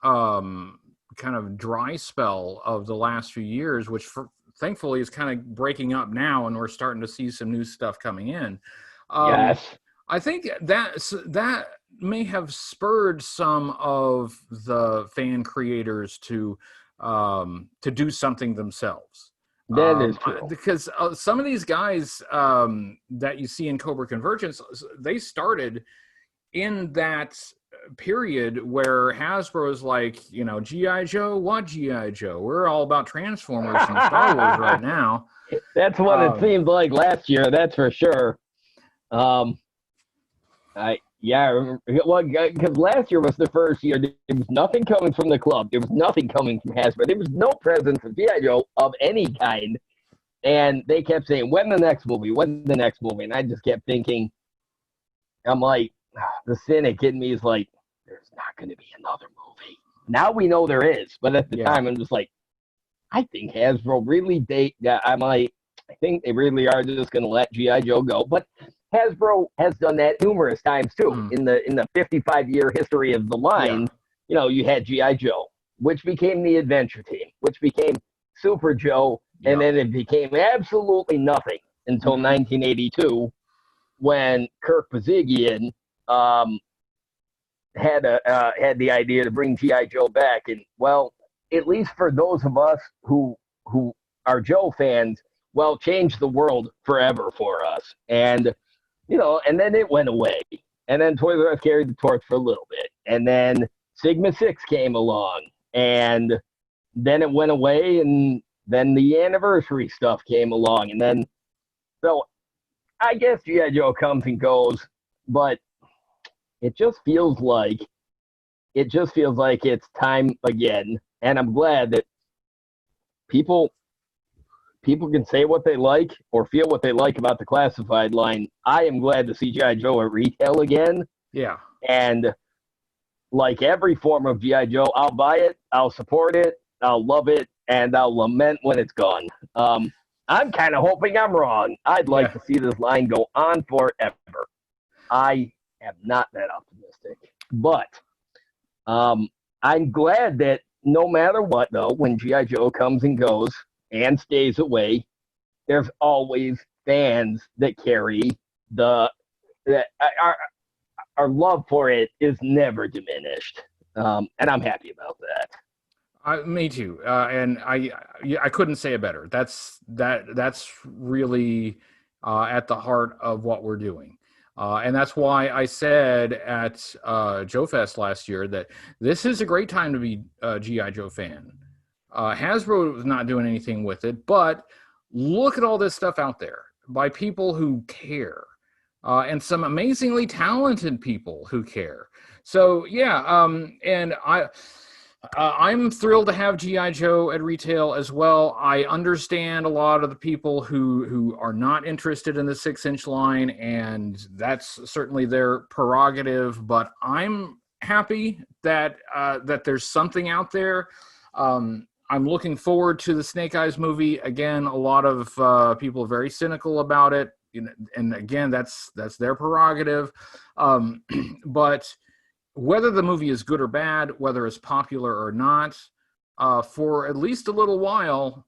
S2: kind of dry spell of the last few years, which thankfully is kind of breaking up now, and we're starting to see some new stuff coming in.
S1: Yes.
S2: I think that may have spurred some of the fan creators to do something themselves.
S1: That is true.
S2: Because some of these guys that you see in Cobra Convergence, they started in that period where Hasbro is like, G.I. Joe, what G.I. Joe? We're all about Transformers and Star Wars right now.
S1: That's what it seemed like last year, that's for sure. Because last year was the first year there was nothing coming from the club. There was nothing coming from Hasbro. There was no presence of G.I. Joe of any kind. And they kept saying, when the next movie? When the next movie? And I just kept thinking, I'm like, the cynic in me is like, there's not going to be another movie. Now we know there is. But at the time, I'm just like, I think Hasbro really, I think they really are just going to let G.I. Joe go. But Hasbro has done that numerous times too. In the 55-year history of the line, you had G.I. Joe, which became the Adventure Team, which became Super Joe, and then it became absolutely nothing until 1982, when Kirk Bazigian had the idea to bring G.I. Joe back. And well, at least for those of us who are Joe fans, well, changed the world forever for us. And and then it went away. And then Toys R Us carried the torch for a little bit. And then Sigma 6 came along. And then it went away. And then the anniversary stuff came along. And then, so I guess G.I. Joe comes and goes. But it just feels like it's time again. And I'm glad that people can say what they like or feel what they like about the classified line. I am glad to see G.I. Joe at retail again.
S2: Yeah.
S1: And like every form of G.I. Joe, I'll buy it, I'll support it, I'll love it, and I'll lament when it's gone. I'm kind of hoping I'm wrong. I'd like to see this line go on forever. I am not that optimistic. But I'm glad that no matter what, though, when G.I. Joe comes and goes and stays away, there's always fans that carry the our love for it is never diminished, and I'm happy about that.
S2: Me too, and I couldn't say it better. That's really at the heart of what we're doing. And that's why I said at Joe Fest last year that this is a great time to be a G.I. Joe fan. Hasbro was not doing anything with it, but look at all this stuff out there by people who care, and some amazingly talented people who care. So yeah, and I'm thrilled to have G.I. Joe at retail as well. I understand a lot of the people who are not interested in the 6-inch line, and that's certainly their prerogative. But I'm happy that that there's something out there. I'm looking forward to the Snake Eyes movie. Again, a lot of people are very cynical about it, and again, that's their prerogative. But whether the movie is good or bad, whether it's popular or not, for at least a little while,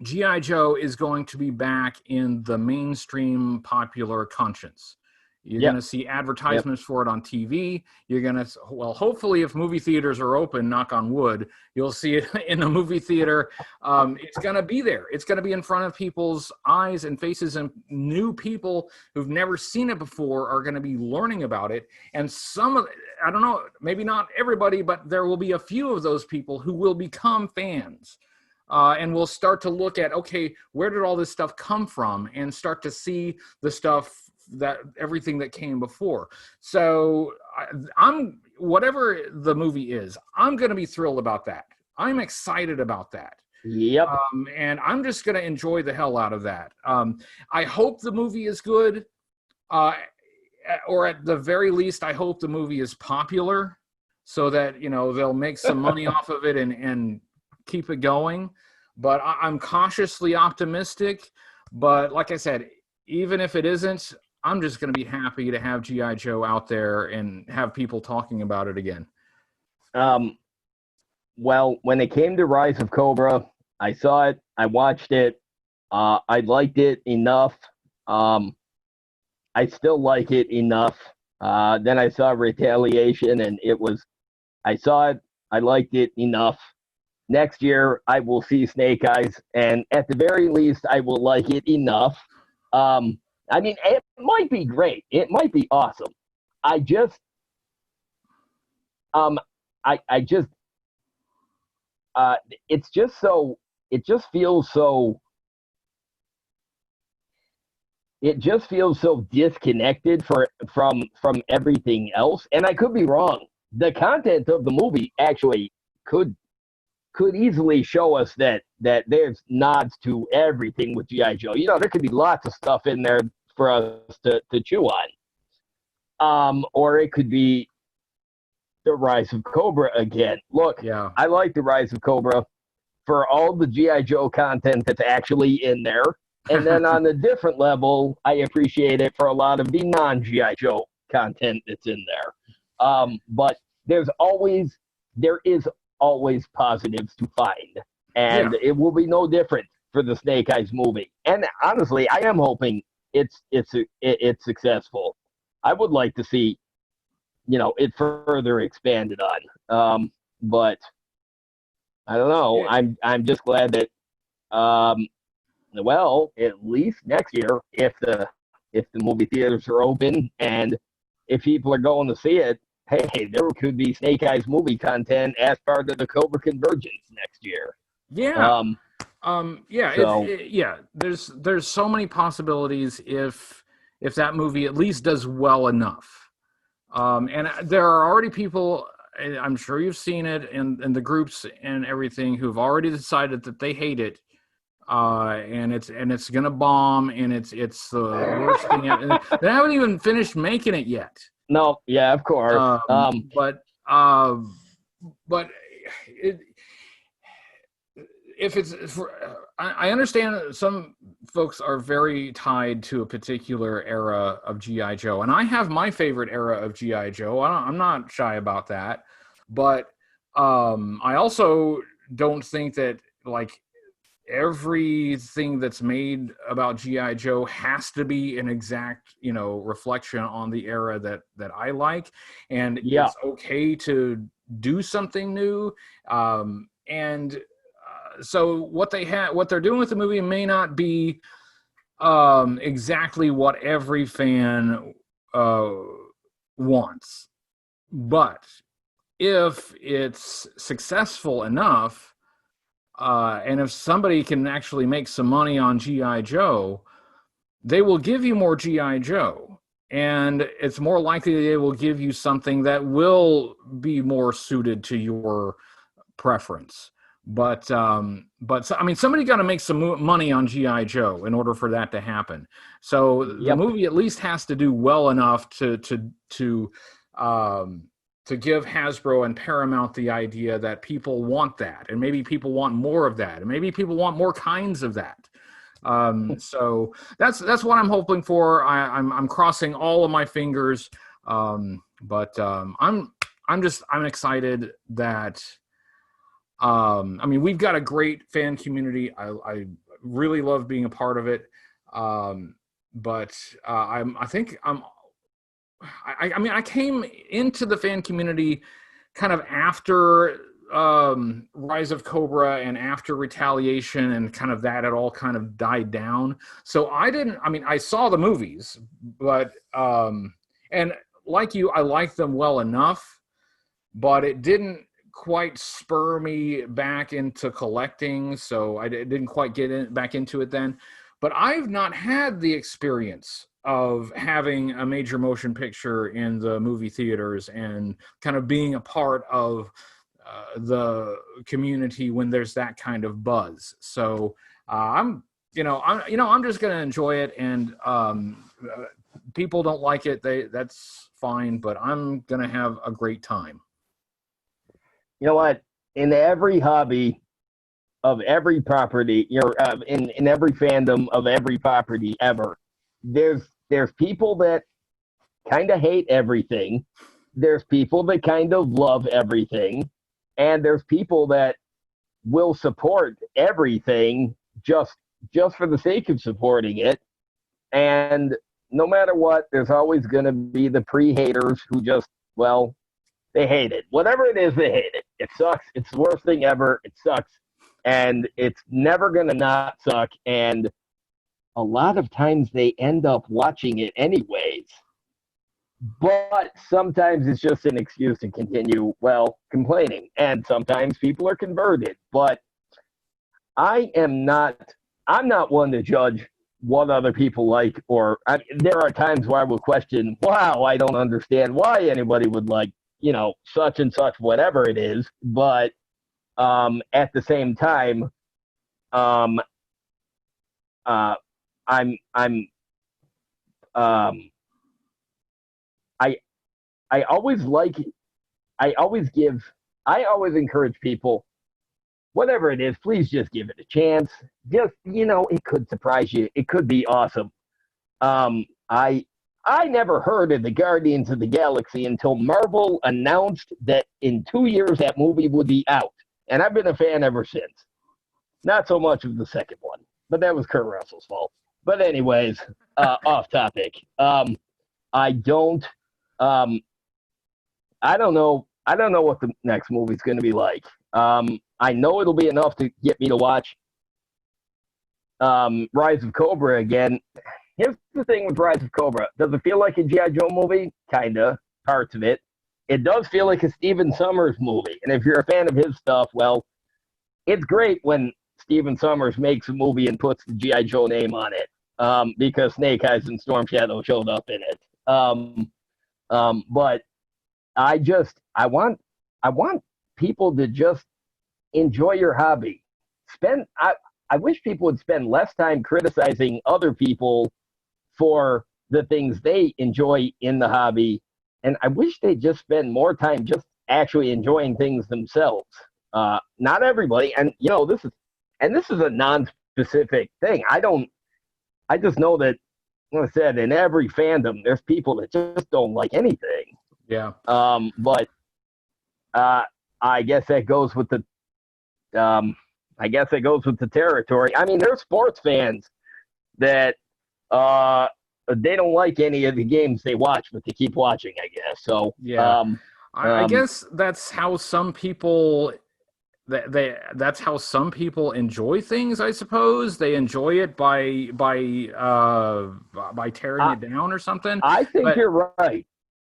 S2: G.I. Joe is going to be back in the mainstream popular conscience. You're going to see advertisements for it on TV. You're going to, well, hopefully if movie theaters are open, knock on wood, you'll see it in a movie theater. It's going to be there. It's going to be in front of people's eyes and faces, and new people who've never seen it before are going to be learning about it. And some of, I don't know, maybe not everybody, but there will be a few of those people who will become fans. And we'll start to look at, okay, where did all this stuff come from, and start to see the stuff, that everything that came before. So I'm, whatever the movie is, I'm going to be thrilled about that. I'm excited about that.
S1: Yep.
S2: And I'm just going to enjoy the hell out of that. I hope the movie is good, or at the very least, I hope the movie is popular, so that, you know, they'll make some money off of it and keep it going. But I'm cautiously optimistic. But like I said, even if it isn't, I'm just going to be happy to have G.I. Joe out there and have people talking about it again.
S1: Well, when it came to Rise of Cobra, I saw it, I watched it, I liked it enough. I still like it enough. Then I saw Retaliation, and I saw it, I liked it enough. Next year, I will see Snake Eyes, and at the very least, I will like it enough. I mean, it might be great. It might be awesome. I just, it's just so, it just feels so disconnected from everything else. And I could be wrong. The content of the movie actually could easily show us that there's nods to everything with G.I. Joe. You know, there could be lots of stuff in there for us to chew on. Or it could be the Rise of Cobra again. Look, I like the Rise of Cobra for all the G.I. Joe content that's actually in there. And then on a different level, I appreciate it for a lot of the non-G.I. Joe content that's in there. But there is always positives to find. And it will be no different for the Snake Eyes movie. And honestly, I am hoping it's successful. I would like to see, you know, it further expanded on. But I don't know. I'm just glad that well, at least next year, if the movie theaters are open and if people are going to see it, hey, there could be Snake Eyes movie content as part of the Cobra Convergence next year.
S2: Yeah. There's so many possibilities if that movie at least does well enough. And there are already people, I'm sure you've seen it in the groups and everything, who've already decided that they hate it. And it's gonna bomb, and it's the worst thing ever. They haven't even finished making it yet.
S1: No, yeah, of course.
S2: I understand that some folks are very tied to a particular era of G.I. Joe, and I have my favorite era of G.I. Joe. I'm not shy about that, but I also don't think that like everything that's made about GI Joe has to be an exact, reflection on the era that I like, and
S1: Yeah.
S2: it's okay to do something new. And so what they're doing with the movie may not be exactly what every fan wants, but if it's successful enough, and if somebody can actually make some money on GI Joe, they will give you more GI Joe, and it's more likely they will give you something that will be more suited to your preference. But I mean, somebody got to make some money on GI Joe in order for that to happen. So the
S1: Yep.
S2: movie at least has to do well enough to give Hasbro and Paramount the idea that people want that, and maybe people want more of that, and maybe people want more kinds of that. So that's what I'm hoping for. I'm crossing all of my fingers, but I'm excited that. I mean, we've got a great fan community. I really love being a part of it. But I mean, I came into the fan community kind of after Rise of Cobra and after Retaliation, and kind of that had all kind of died down. So I saw the movies, but and like you, I liked them well enough, but it didn't quite spur me back into collecting, so I didn't quite get back into it then. But I've not had the experience of having a major motion picture in the movie theaters and kind of being a part of the community when there's that kind of buzz. So I'm just going to enjoy it, and people don't like it, that's fine, but I'm going to have a great time.
S1: You know what? In every hobby of every property, in every fandom of every property ever, there's people that kind of hate everything. There's people that kind of love everything, and there's people that will support everything just for the sake of supporting it. And no matter what, there's always going to be the pre-haters who just, well, they hate it. Whatever it is, they hate it. It sucks. It's the worst thing ever. It sucks. And it's never going to not suck. And a lot of times they end up watching it anyways. But sometimes it's just an excuse to continue, complaining. And sometimes people are converted. But I'm not one to judge what other people like. There are times where I will question, wow, I don't understand why anybody would like, such and such, whatever it is. But at the same time, I'm I always encourage people, whatever it is, please just give it a chance. Just, it could surprise you. It could be awesome. I never heard of the Guardians of the Galaxy until Marvel announced that in 2 years that movie would be out. And I've been a fan ever since. Not so much of the second one, but that was Kurt Russell's fault. But anyways, off topic. I don't know what the next movie's going to be like. I know it'll be enough to get me to watch Rise of Cobra again. Here's the thing with Rise of Cobra. Does it feel like a G.I. Joe movie? Kinda. Parts of it. It does feel like a Stephen Sommers movie. And if you're a fan of his stuff, well, it's great when Stephen Sommers makes a movie and puts the G.I. Joe name on it, because Snake Eyes and Storm Shadow showed up in it. But I want people to just enjoy your hobby. I wish people would spend less time criticizing other people for the things they enjoy in the hobby, and I wish they'd just spend more time just actually enjoying things themselves. Not everybody, and this is a non-specific thing. I just know that, like I said, in every fandom, there's people that just don't like anything.
S2: Yeah.
S1: But I guess that goes with the territory. I mean, there's sports fans that they don't like any of the games they watch, but they keep watching, I guess. So
S2: Yeah. I guess that's how some people that's how some people enjoy things, I suppose. They enjoy it by tearing it down or something.
S1: I think
S2: But
S1: you're right.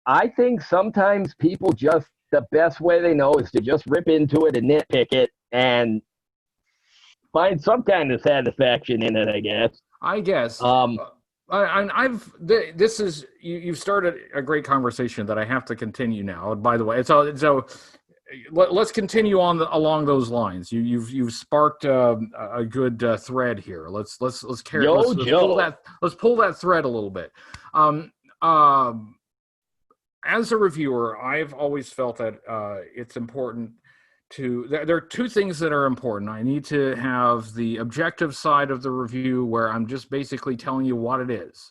S1: I think sometimes people just, the best way they know is to just rip into it and nitpick it and find some kind of satisfaction in it, I guess.
S2: This is you've started a great conversation that I have to continue now. By the way, so let's continue on along those lines. You've sparked a good thread here. Let's carry. Let's pull that thread a little bit. As a reviewer, I've always felt that it's important to. There are two things that are important. I need to have the objective side of the review, where I'm just basically telling you what it is,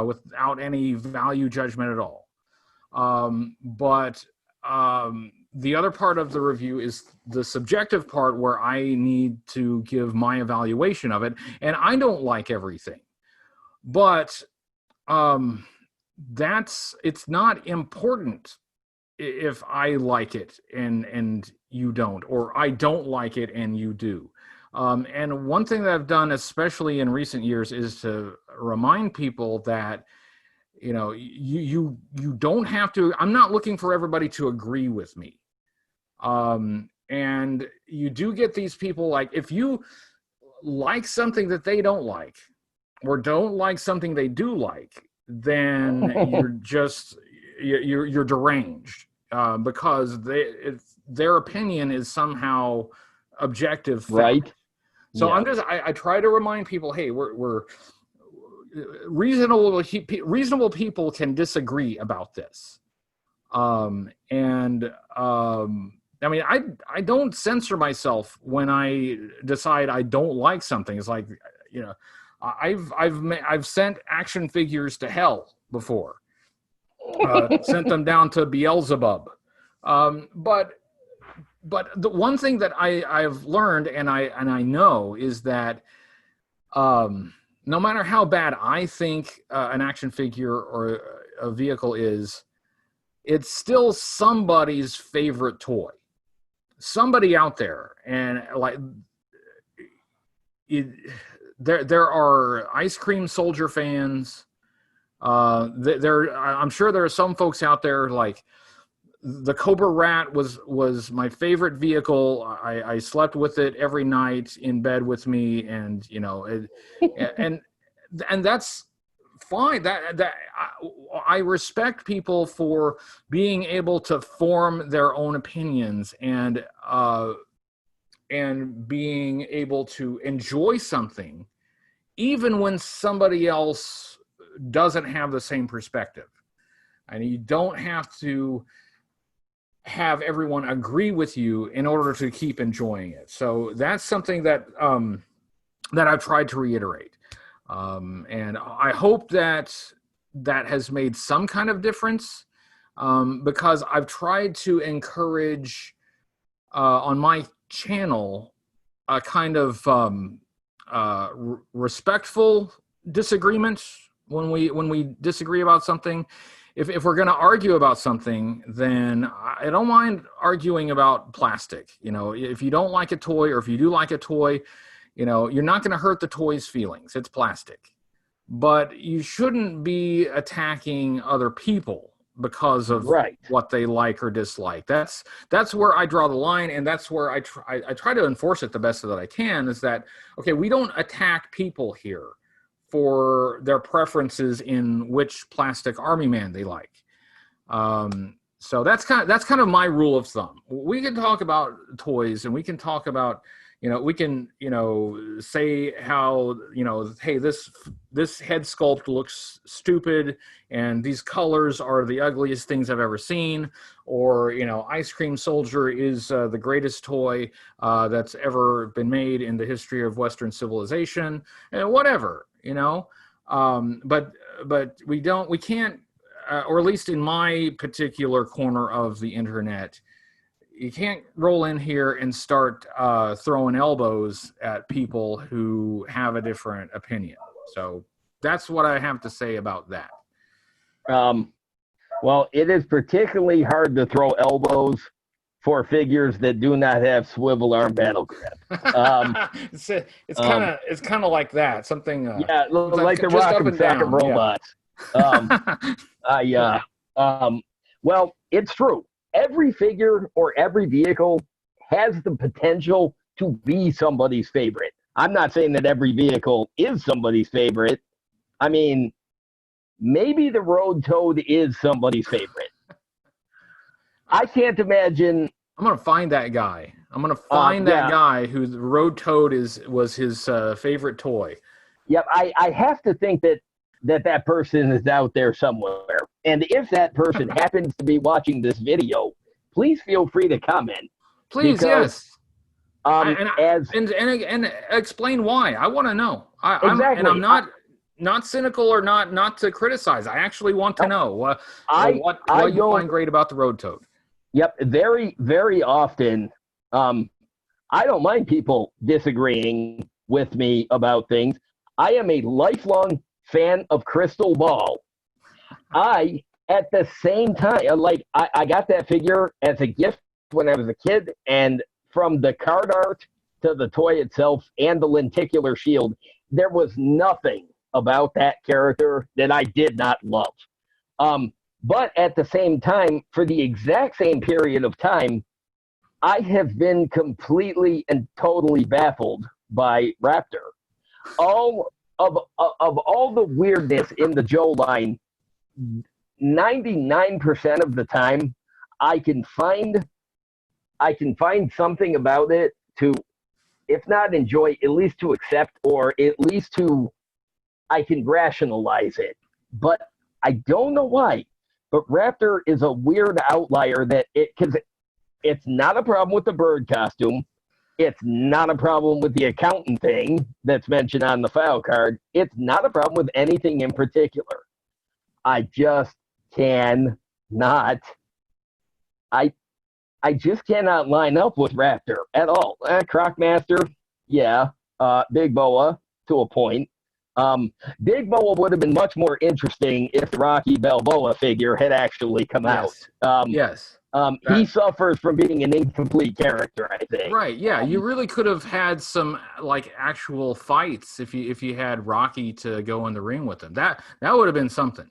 S2: without any value judgment at all. But the other part of the review is the subjective part, where I need to give my evaluation of it, and I don't like everything, but it's not important if I like it and you don't, or I don't like it and you do. And one thing that I've done, especially in recent years, is to remind people that, you don't have to. I'm not looking for everybody to agree with me. And you do get these people, like, if you like something that they don't like, or don't like something they do like, then you're deranged, because their opinion is somehow objective fact.
S1: Right.
S2: So yeah. I try to remind people, hey, we're reasonable people can disagree about this. I mean, I don't censor myself when I decide I don't like something. It's like, I've sent action figures to hell before, sent them down to Beelzebub. But the one thing that I've learned and I know is that no matter how bad I think an action figure or a vehicle is, it's still somebody's favorite toy. Somebody out there, and like there are ice cream soldier fans. I'm sure there are some folks out there, like the Cobra Rat was my favorite vehicle. I slept with it every night in bed with me, and and that's fine. I respect people for being able to form their own opinions and being able to enjoy something, even when somebody else doesn't have the same perspective. And you don't have to have everyone agree with you in order to keep enjoying it. So that's something that I've tried to reiterate. And I hope that has made some kind of difference, because I've tried to encourage on my channel a kind of respectful disagreement when we disagree about something. If we're going to argue about something, then I don't mind arguing about plastic. If you don't like a toy, or if you do like a toy, you're not going to hurt the toy's feelings. It's plastic. But you shouldn't be attacking other people because of what they like or dislike. That's where I draw the line, and that's where I try to enforce it the best that I can, is that, okay, we don't attack people here for their preferences in which plastic army man they like. So that's kind of my rule of thumb. We can talk about toys, and we can talk about, we can, say how, hey, this head sculpt looks stupid, and these colors are the ugliest things I've ever seen, or, Ice Cream Soldier is the greatest toy that's ever been made in the history of Western civilization, and whatever, but we can't, or at least in my particular corner of the internet, you can't roll in here and start throwing elbows at people who have a different opinion. So that's what I have to say about that.
S1: Well, it is particularly hard to throw elbows for figures that do not have swivel arm battle grip.
S2: It's kind of like that. Something.
S1: Yeah, like the rock and sack of robots.
S2: Yeah.
S1: Well, it's true. Every figure or every vehicle has the potential to be somebody's favorite. I'm not saying that every vehicle is somebody's favorite. I mean, maybe the Road Toad is somebody's favorite. I can't imagine.
S2: I'm gonna find that guy. I'm gonna find that guy who the Road Toad was his favorite toy.
S1: Yep, I have to think that person is out there somewhere. And if that person happens to be watching this video, please feel free to comment.
S2: Please,
S1: because,
S2: yes. And explain why. I want to know.
S1: Exactly.
S2: I'm not cynical or not to criticize. I actually want to know what you find great about the Road Toad.
S1: Yep, very, very often. I don't mind people disagreeing with me about things. I am a lifelong fan of Crystal Ball. At the same time, I got that figure as a gift when I was a kid, and from the card art to the toy itself and the lenticular shield, there was nothing about that character that I did not love. But at the same time, for the exact same period of time, I have been completely and totally baffled by Raptor. All of all the weirdness in the Joe line, 99% of the time, I can find something about it to, if not enjoy, at least to accept, or at least I can rationalize it. But I don't know why. But Raptor is a weird outlier because it's not a problem with the bird costume. It's not a problem with the accountant thing that's mentioned on the file card. It's not a problem with anything in particular. I just cannot. I just cannot line up with Raptor at all. Crocmaster, yeah. Big Boa to a point. Big Boa would have been much more interesting if the Rocky Balboa figure had actually come out.
S2: Yes.
S1: He suffers from being an incomplete character, I think.
S2: Right. Yeah. You really could have had some actual fights if you had Rocky to go in the ring with him. That would have been something.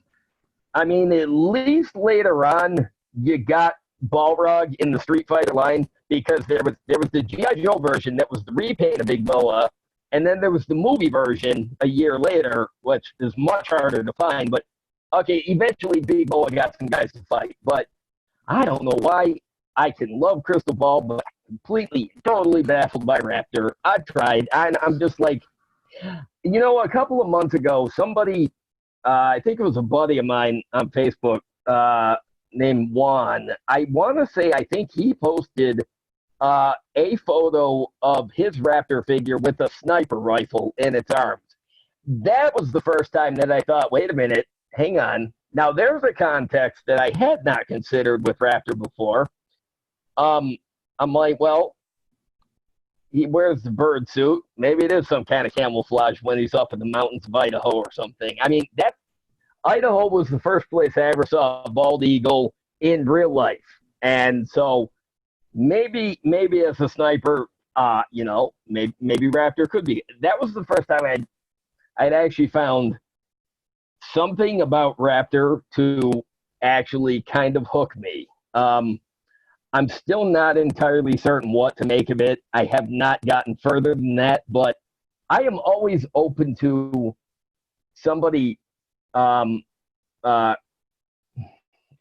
S1: I mean, at least later on, you got Balrog in the Street Fighter line, because there was the G.I. Joe version that was the repaint of Big Boa, and then there was the movie version a year later, which is much harder to find. But okay, eventually Big Boa got some guys to fight, but I don't know why I can love Crystal Ball, but completely, totally baffled by Raptor. I've tried, and I'm just like, a couple of months ago, somebody, I think it was a buddy of mine on Facebook, named Juan. I want to say, I think he posted a photo of his Raptor figure with a sniper rifle in its arms. That was the first time that I thought, wait a minute, hang on. Now, there's a context that I had not considered with Raptor before. I'm like, well, he wears the bird suit. Maybe it is some kind of camouflage when he's up in the mountains of Idaho or something. I mean, Idaho was the first place I ever saw a bald eagle in real life. And so maybe as a sniper, maybe Raptor could be. That was the first time I'd actually found something about Raptor to actually kind of hook me. I'm still not entirely certain what to make of it. I have not gotten further than that, but I am always open to somebody. I'm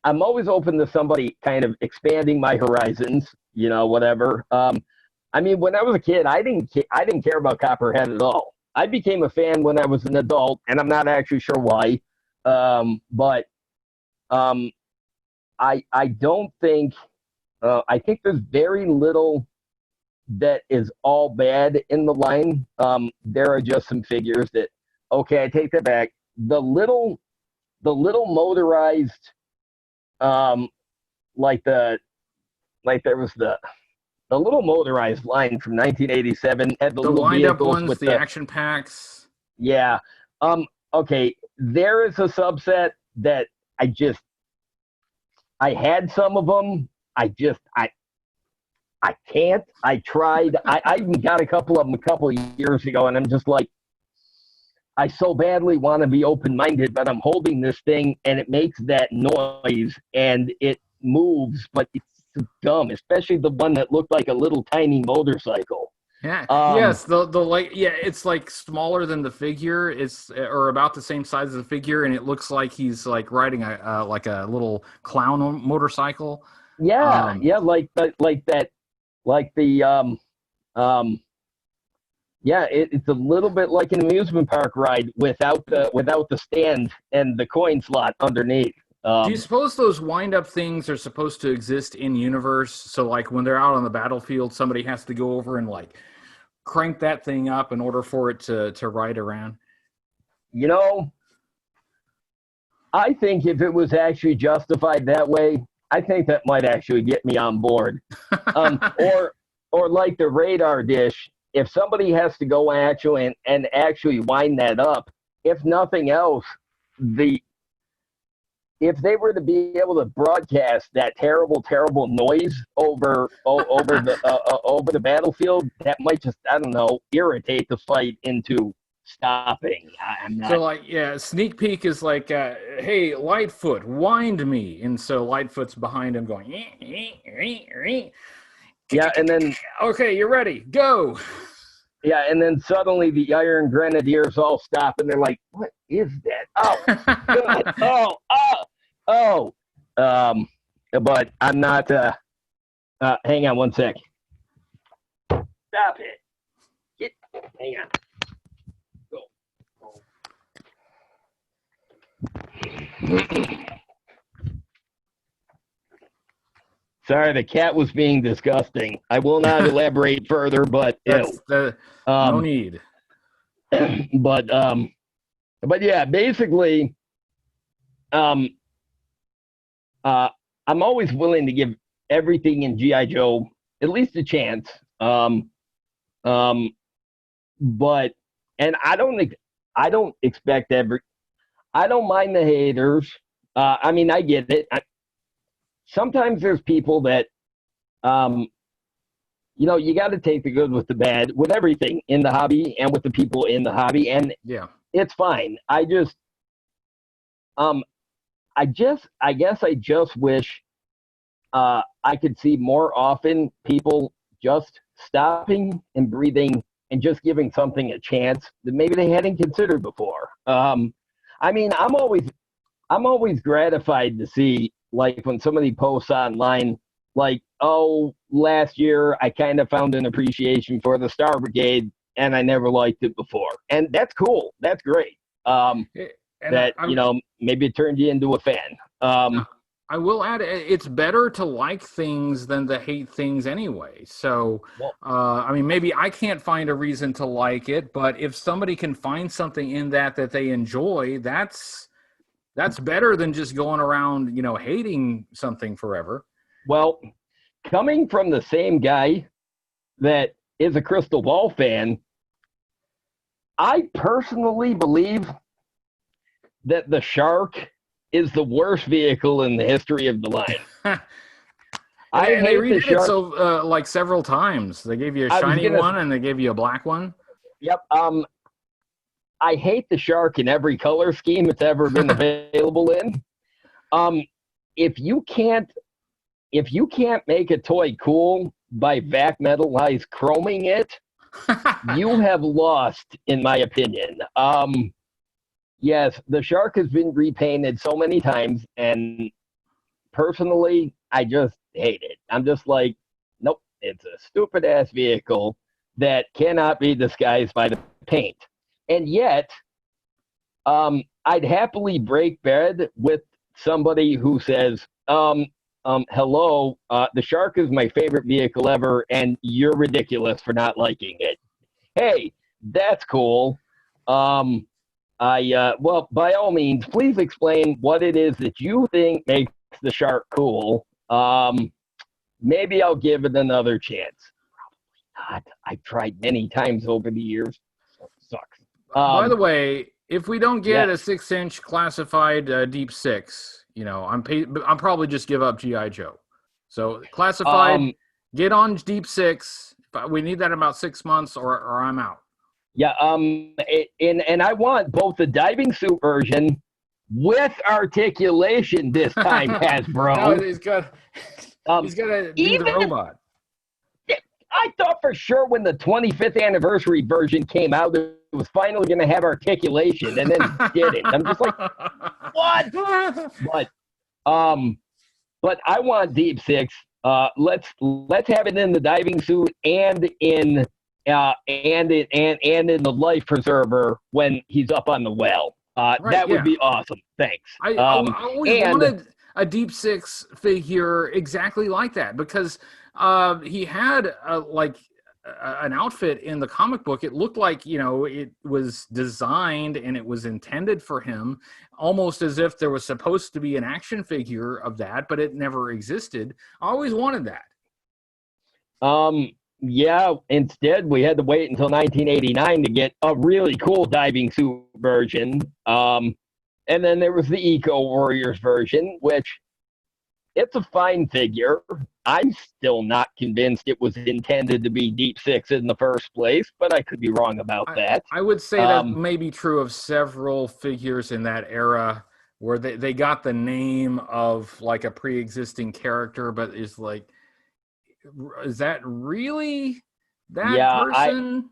S1: always open to somebody kind of expanding my horizons. Whatever. I mean, when I was a kid, I didn't care about Copperhead at all. I became a fan when I was an adult, and I'm not actually sure why. But I don't think. I think there's very little that is all bad in the line. There are just some figures that, okay, I take that back. The little motorized, like the like there was the little motorized line from 1987 had the little
S2: wind-up
S1: vehicles
S2: ones,
S1: with
S2: the action packs.
S1: Yeah. Okay. There is a subset that I had some of them. I can't. I tried. I even got a couple of them a couple of years ago, and I'm just like, I so badly want to be open-minded, but I'm holding this thing, and it makes that noise, and it moves, but it's so dumb, especially the one that looked like a little tiny motorcycle.
S2: Yeah. Yes. The like. Yeah. It's like smaller than the figure. It's or about the same size as the figure, and it looks like he's like riding a like a little clown motorcycle.
S1: Yeah. Yeah. Like that. Like the Yeah, it's a little bit like an amusement park ride without the stand and the coin slot underneath.
S2: Do you suppose those wind-up things are supposed to exist in universe? So, like, when they're out on the battlefield, somebody has to go over and, like, crank that thing up in order for it to ride around?
S1: You know, I think if it was actually justified that way, I think that might actually get me on board. Or like the radar dish, if somebody has to go actually and actually wind that up, if nothing else, if they were to be able to broadcast that terrible noise over the battlefield, that might just, I don't know, irritate the fight into stopping. I'm not.
S2: So, like, yeah, sneak peek is like, hey, Lightfoot, wind me. And so Lightfoot's behind him going,
S1: Yeah, and then
S2: okay, you're ready, go.
S1: Yeah, and then suddenly the Iron Grenadiers all stop, and they're like, "What is that? Oh, God. Oh. But I'm not. Hang on one sec. Stop it. Hang on. Go. Sorry, the cat was being disgusting. I will not elaborate further, but
S2: no need.
S1: But yeah, basically, I'm always willing to give everything in GI Joe at least a chance. But and I don't expect I don't mind the haters. I mean, I get it. Sometimes there's people that, you got to take the good with the bad with everything in the hobby and with the people in the hobby, and
S2: yeah,
S1: it's fine. I guess I just wish I could see more often people just stopping and breathing and just giving something a chance that maybe they hadn't considered before. I mean, I'm always gratified to see, like, when somebody posts online, like, oh, last year I kind of found an appreciation for the Star Brigade and I never liked it before. And that's cool. That's great. Maybe it turned you into a fan.
S2: I will add, it's better to like things than to hate things anyway. So, I mean, maybe I can't find a reason to like it, but if somebody can find something in that they enjoy, that's better than just going around, hating something forever.
S1: Well, coming from the same guy that is a Crystal Ball fan, I personally believe that the Shark is the worst vehicle in the history of the line.
S2: They redid it so like several times. They gave you a shiny one and they gave you a black one.
S1: Yep. I hate the Shark in every color scheme it's ever been available in. If you can't make a toy cool by vac metalize chroming it, you have lost, in my opinion. Yes, the Shark has been repainted so many times, and personally, I just hate it. I'm just like, nope, it's a stupid-ass vehicle that cannot be disguised by the paint. And yet, I'd happily break bread with somebody who says, hello, the Shark is my favorite vehicle ever, and you're ridiculous for not liking it. Hey, that's cool. Well, by all means, please explain what it is that you think makes the Shark cool. maybe I'll give it another chance. Probably not. I've tried many times over the years. So it sucks.
S2: By the way, if we don't get
S1: yeah.
S2: a 6-inch classified Deep Six, I'm probably just give up GI Joe. So classified, get on Deep Six. We need that in about 6 months, or I'm out.
S1: Yeah. And I want both the diving suit version with articulation this time, Hasbro.
S2: No, he's got to do the robot.
S1: I thought for sure when the 25th anniversary version came out, it was finally going to have articulation, and then it didn't. I'm just like, what? But I want Deep Six. Let's have it in the diving suit and in the life preserver when he's up on the well. That would be awesome. Thanks.
S2: I always wanted a Deep Six figure exactly like that, because he had an outfit in the comic book. It looked like, it was designed and it was intended for him, almost as if there was supposed to be an action figure of that, but it never existed. I always wanted that.
S1: Yeah, instead we had to wait until 1989 to get a really cool diving suit version. And then there was the Eco Warriors version, which it's a fine figure. I'm still not convinced it was intended to be Deep Six in the first place, but I could be wrong about that.
S2: I would say that may be true of several figures in that era, where they got the name of like a pre-existing character, but is that really that person?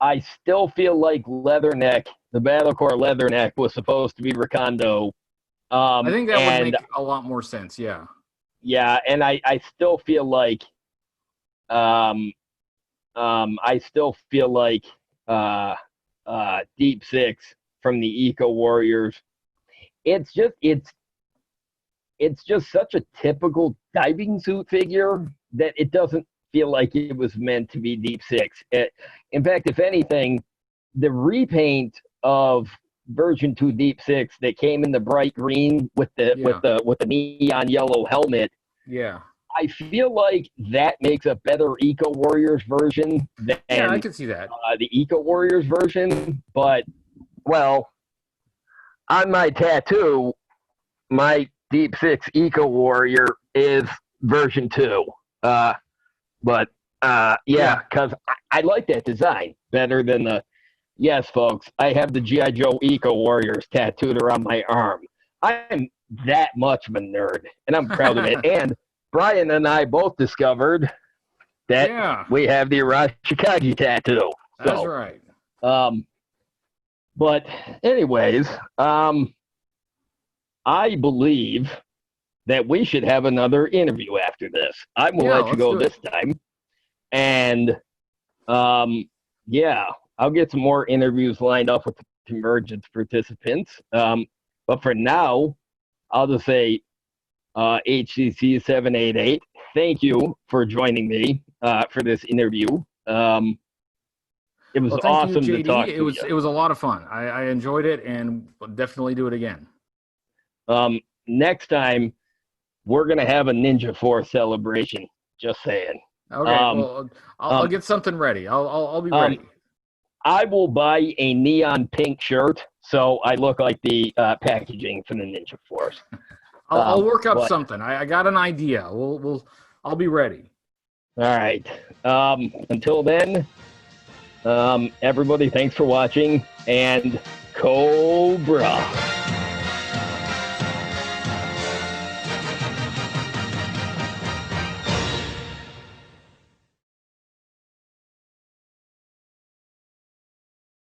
S1: I still feel like Leatherneck, the Battlecore Leatherneck, was supposed to be Recondo.
S2: I think that would make a lot more sense. Yeah.
S1: Yeah, and I still feel like, Deep Six from the Eco Warriors. It's just such a typical diving suit figure that it doesn't feel like it was meant to be Deep Six. In fact, if anything, the repaint of version 2 Deep Six that came in the bright green with the neon yellow helmet.
S2: Yeah.
S1: I feel like that makes a better Eco Warriors version than
S2: I can see that.
S1: The Eco Warriors version. But on my tattoo, my Deep Six Eco Warrior is version 2. Because I like that design better than the. Yes, folks, I have the G.I. Joe Eco Warriors tattooed around my arm. I'm that much of a nerd, and I'm proud of it. And Brian and I both discovered that we have the Arashikage tattoo.
S2: That's right.
S1: But anyways, I believe that we should have another interview after this. I'm going to let you go this time. And, I'll get some more interviews lined up with the Convergence participants. But for now, I'll just say HCC788, thank you for joining me for this interview. It was awesome to talk to you.
S2: It was a lot of fun. I enjoyed it, and will definitely do it again.
S1: Next time, we're going to have a Ninja Force celebration. Just saying.
S2: Okay, I'll get something ready. I'll be ready.
S1: I will buy a neon pink shirt so I look like the packaging for the Ninja Force.
S2: I'll work up something. I got an idea. I'll be ready.
S1: All right. Until then, everybody, thanks for watching, and Cobra.